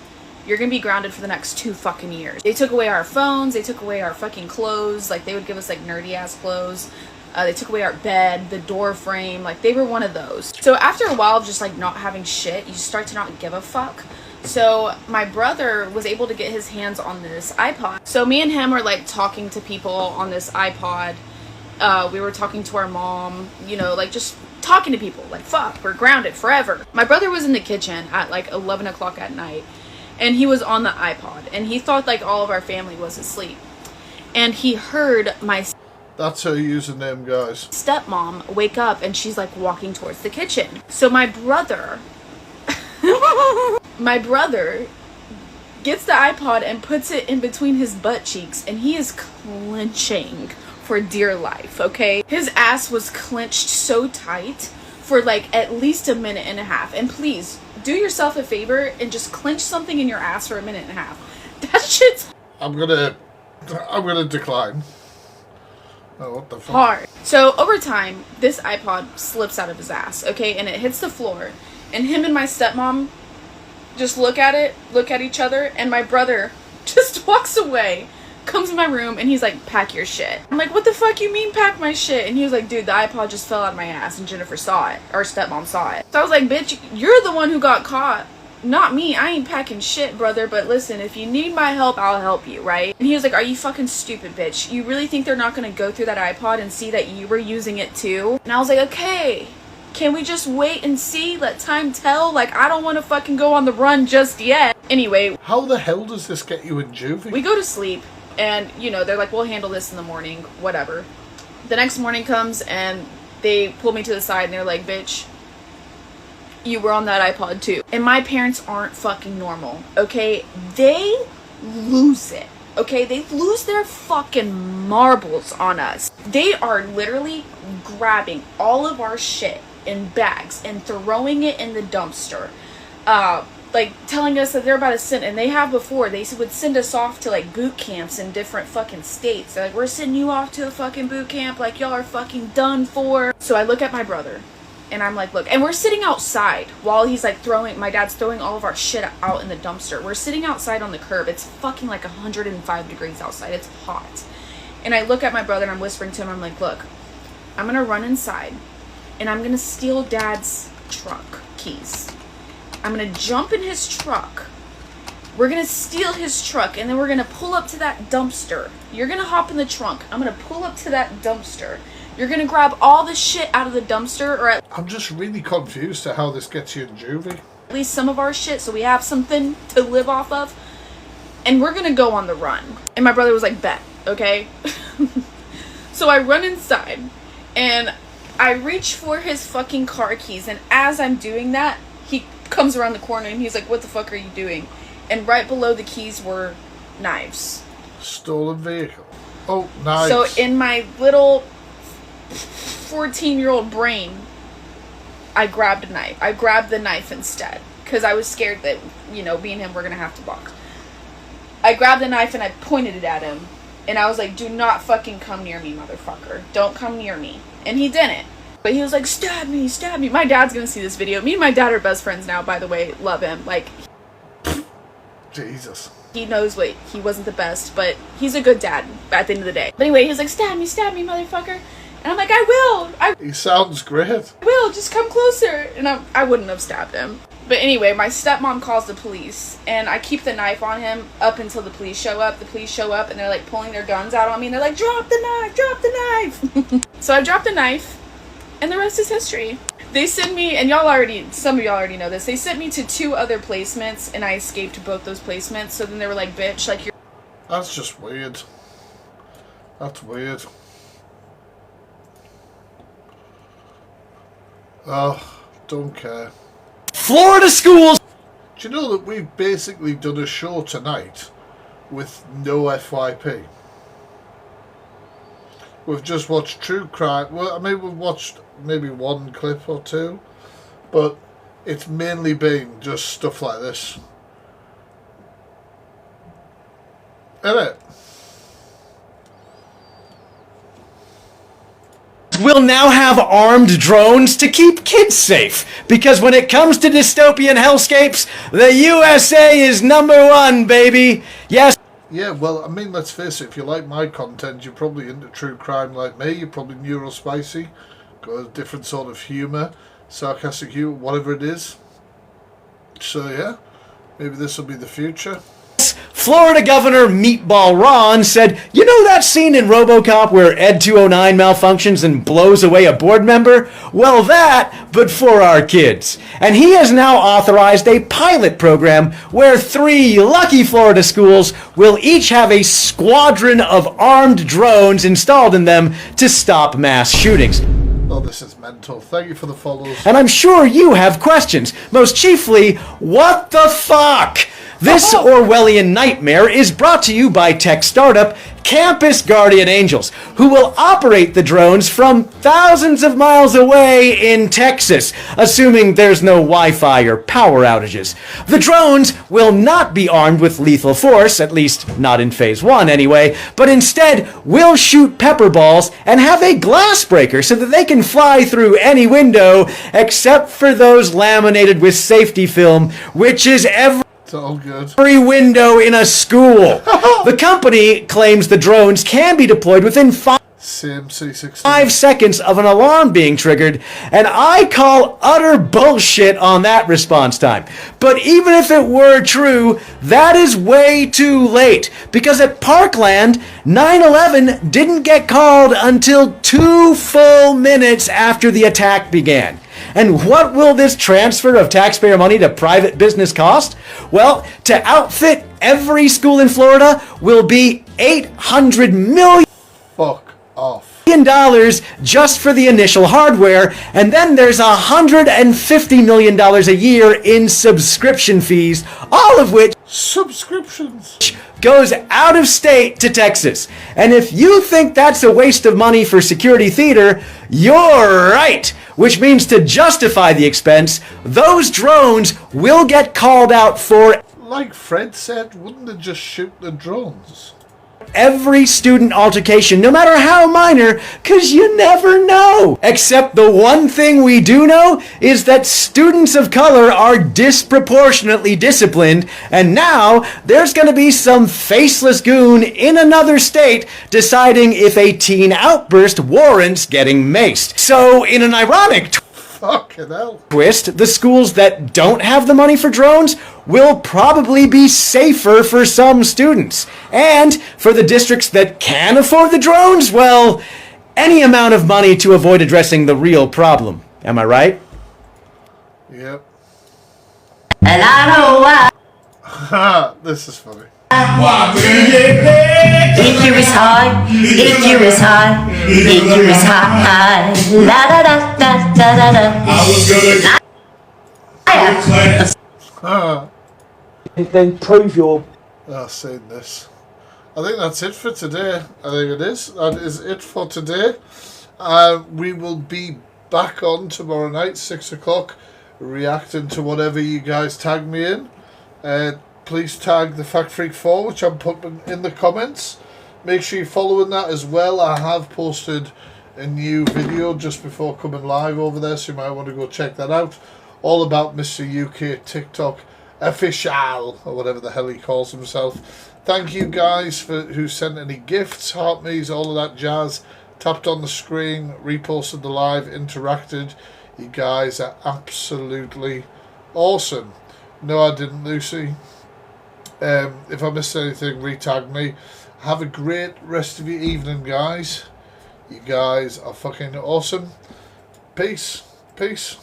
you're gonna be grounded for the next 2 fucking years. They took away our phones, they took away our fucking clothes, like they would give us like nerdy ass clothes. They took away our bed, the door frame, like they were one of those. So after a while of just like not having shit, you start to not give a fuck. So my brother was able to get his hands on this iPod. So me and him were like talking to people on this iPod. We were talking to our mom, you know, like just talking to people. Like, fuck, we're grounded forever. My brother was in the kitchen at like 11 o'clock at night, and he was on the iPod, and he thought like all of our family was asleep. And he heard my... That's her username, guys. Stepmom wake up, and she's like walking towards the kitchen. So my brother... my brother gets the iPod and puts it in between his butt cheeks, and he is clenching for dear life, okay? His ass was clenched so tight for like at least a minute and a half. And please, do yourself a favor and just clench something in your ass for a minute and a half. That shit's... I'm gonna decline. Oh, what the fuck? Hard. So over time, this iPod slips out of his ass, okay? And it hits the floor. And him and my stepmom just look at each other, and my brother just walks away, comes in my room, and he's like, pack your shit. I'm like, what the fuck you mean pack my shit? And he was like, dude, the iPod just fell out of my ass, and Jennifer saw it. Our stepmom saw it. So I was like, bitch, you're the one who got caught, not me. I ain't packing shit, brother, but listen, if you need my help, I'll help you, right? And he was like, are you fucking stupid, bitch? You really think they're not gonna go through that iPod and see that you were using it too? And I was like, okay, can we just wait and see? Let time tell? Like, I don't want to fucking go on the run just yet. Anyway. How the hell does this get you in juvie? We go to sleep, and, you know, they're like, we'll handle this in the morning, whatever. The next morning comes, and they pull me to the side, and they're like, bitch, you were on that iPod too. And my parents aren't fucking normal, okay? They lose it, okay? They lose their fucking marbles on us. They are literally grabbing all of our shit in bags and throwing it in the dumpster, like telling us that they're about to send, and they have before, they would send us off to like boot camps in different fucking states. They're like, we're sending you off to a fucking boot camp, like y'all are fucking done for. So I look at my brother and I'm like, look, and we're sitting outside while he's like my dad's throwing all of our shit out in the dumpster. We're sitting outside on the curb. It's fucking like 105 degrees outside. It's hot. And I look at my brother and I'm whispering to him, I'm like, look, I'm gonna run inside and I'm gonna steal dad's truck keys. I'm gonna jump in his truck. We're gonna steal his truck, and then we're gonna pull up to that dumpster. You're gonna hop in the trunk. I'm gonna pull up to that dumpster. You're gonna grab all the shit out of the dumpster, or I'm just really confused to how this gets you in juvie. At least some of our shit, so we have something to live off of. And we're gonna go on the run. And my brother was like, bet, okay? So I run inside, and I reach for his fucking car keys, and as I'm doing that, he comes around the corner and he's like, what the fuck are you doing? And right below the keys were knives. Stolen vehicle. Oh, knives. So in my little 14-year-old brain, I grabbed a knife. I grabbed the knife instead, because I was scared that, you know, me and him were going to have to box. I grabbed the knife and I pointed it at him. And I was like, do not fucking come near me, motherfucker. Don't come near me. And he didn't. But he was like, stab me, stab me. My dad's gonna see this video. Me and my dad are best friends now, by the way. Love him. Like, Jesus. He knows what, he wasn't the best, but he's a good dad at the end of the day. But anyway, he was like, stab me, motherfucker. And I'm like, I will. He sounds great. I will, just come closer. And I wouldn't have stabbed him. But anyway, my stepmom calls the police, and I keep the knife on him up until the police show up. The police show up, and they're like pulling their guns out on me, and they're like, drop the knife, drop the knife. So I dropped the knife. And the rest is history. They sent me, and some of y'all already know this, they sent me to 2 other placements, and I escaped both those placements. So then they were like, bitch, like, you're... That's just weird. That's weird. Oh, don't care. Florida schools. Do you know that we've basically done a show tonight with no FYP? We've just watched true crime. Well, I mean, we've watched maybe one clip or two, but it's mainly been just stuff like this. Isn't it? Will now have armed drones to keep kids safe, because when it comes to dystopian hellscapes, the USA is #1, baby. Yes. Yeah, well, I mean, let's face it, if you like my content, you're probably into true crime like me, you're probably neurospicy, got a different sort of humour, sarcastic humour, whatever it is. So yeah, maybe this will be the future. Florida Governor Meatball Ron said, "You know that scene in RoboCop where Ed 209 malfunctions and blows away a board member? Well, that, but for our kids." And he has now authorized a pilot program where 3 lucky Florida schools will each have a squadron of armed drones installed in them to stop mass shootings. Oh, this is mental. Thank you for the follows. And I'm sure you have questions. Most chiefly, what the fuck? This Orwellian nightmare is brought to you by tech startup Campus Guardian Angels, who will operate the drones from thousands of miles away in Texas, assuming there's no Wi-Fi or power outages. The drones will not be armed with lethal force, at least not in Phase 1 anyway, but instead will shoot pepper balls and have a glass breaker so that they can fly through any window except for those laminated with safety film, which is It's all good. every window in a school. The company claims the drones can be deployed within 5 seconds of an alarm being triggered, and I call utter bullshit on that response time. But even if it were true, that is way too late, because at Parkland, 9/11 didn't get called until 2 full minutes after the attack began. And what will this transfer of taxpayer money to private business cost? Well, to outfit every school in Florida will be $800 million. Fuck off. $1 just for the initial hardware, and then there's $150 million a year in subscription fees, all of which goes out of state to Texas. And if you think that's a waste of money for security theater, you're right. Which means to justify the expense, those drones will get called out for, like Fred said, wouldn't they just shoot the drones? Every student altercation, no matter how minor, because you never know. Except the one thing we do know is that students of color are disproportionately disciplined, and now there's going to be some faceless goon in another state deciding if a teen outburst warrants getting maced. So, in an ironic twist, the schools that don't have the money for drones will probably be safer for some students. And for the districts that can afford the drones, well, any amount of money to avoid addressing the real problem. Am I right? Yep. And I know why. This is funny. EQ is high, EQ is high, EQ is high. La da da da da da da. Then prove your. I've seen this. I think that's it for today. I think it is. That is it for today. We will be back on tomorrow night, 6 o'clock, reacting to whatever you guys tag me in. Please tag TheFactFreak4, which I'm putting in the comments. Make sure you're following that as well. I have posted a new video just before coming live over there, so you might want to go check that out. All about Mr. UK TikTok official, or whatever the hell he calls himself. Thank you guys for who sent any gifts, heart me's, all of that jazz. Tapped on the screen, reposted the live, interacted. You guys are absolutely awesome. No, I didn't, Lucy. If I missed anything, retag me. Have a great rest of your evening, guys. You guys are fucking awesome. Peace. Peace.